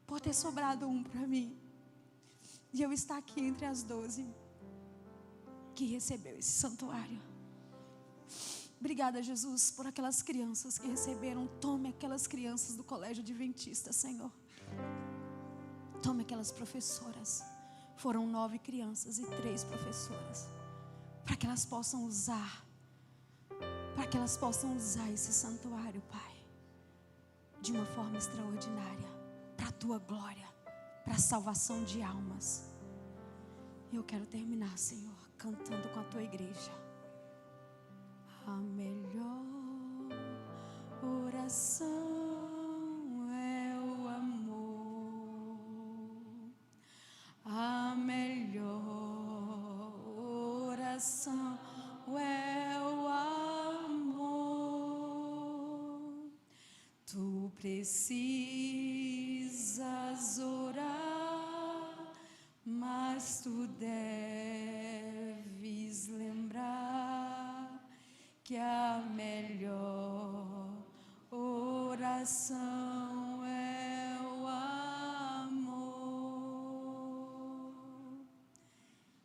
por ter sobrado um para mim. E eu estar aqui entre as 12 que recebeu esse santuário. Obrigada, Jesus, por aquelas crianças que receberam. Tome aquelas crianças do colégio adventista, Senhor. Tome aquelas professoras. Foram 9 crianças e 3 professoras. Para que elas possam usar. Para que elas possam usar esse santuário, Pai, de uma forma extraordinária. Para a tua glória. Para a salvação de almas. E eu quero terminar, Senhor, cantando com a tua igreja. A melhor oração é o amor. A melhor oração é o amor. Tu precisas orar, mas tu deves lembrar que a melhor oração é o amor.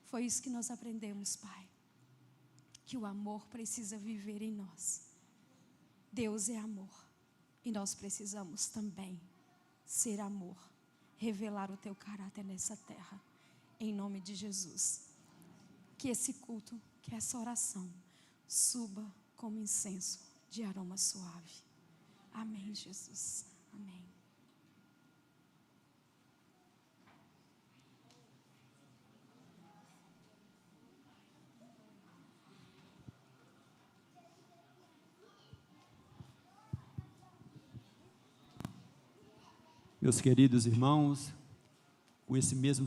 Foi isso que nós aprendemos, Pai, que o amor precisa viver em nós. Deus é amor e nós precisamos também ser amor, revelar o teu caráter nessa terra, em nome de Jesus. Que esse culto, que essa oração suba como incenso de aroma suave. Amém, Jesus. Amém. Meus queridos irmãos, com esse mesmo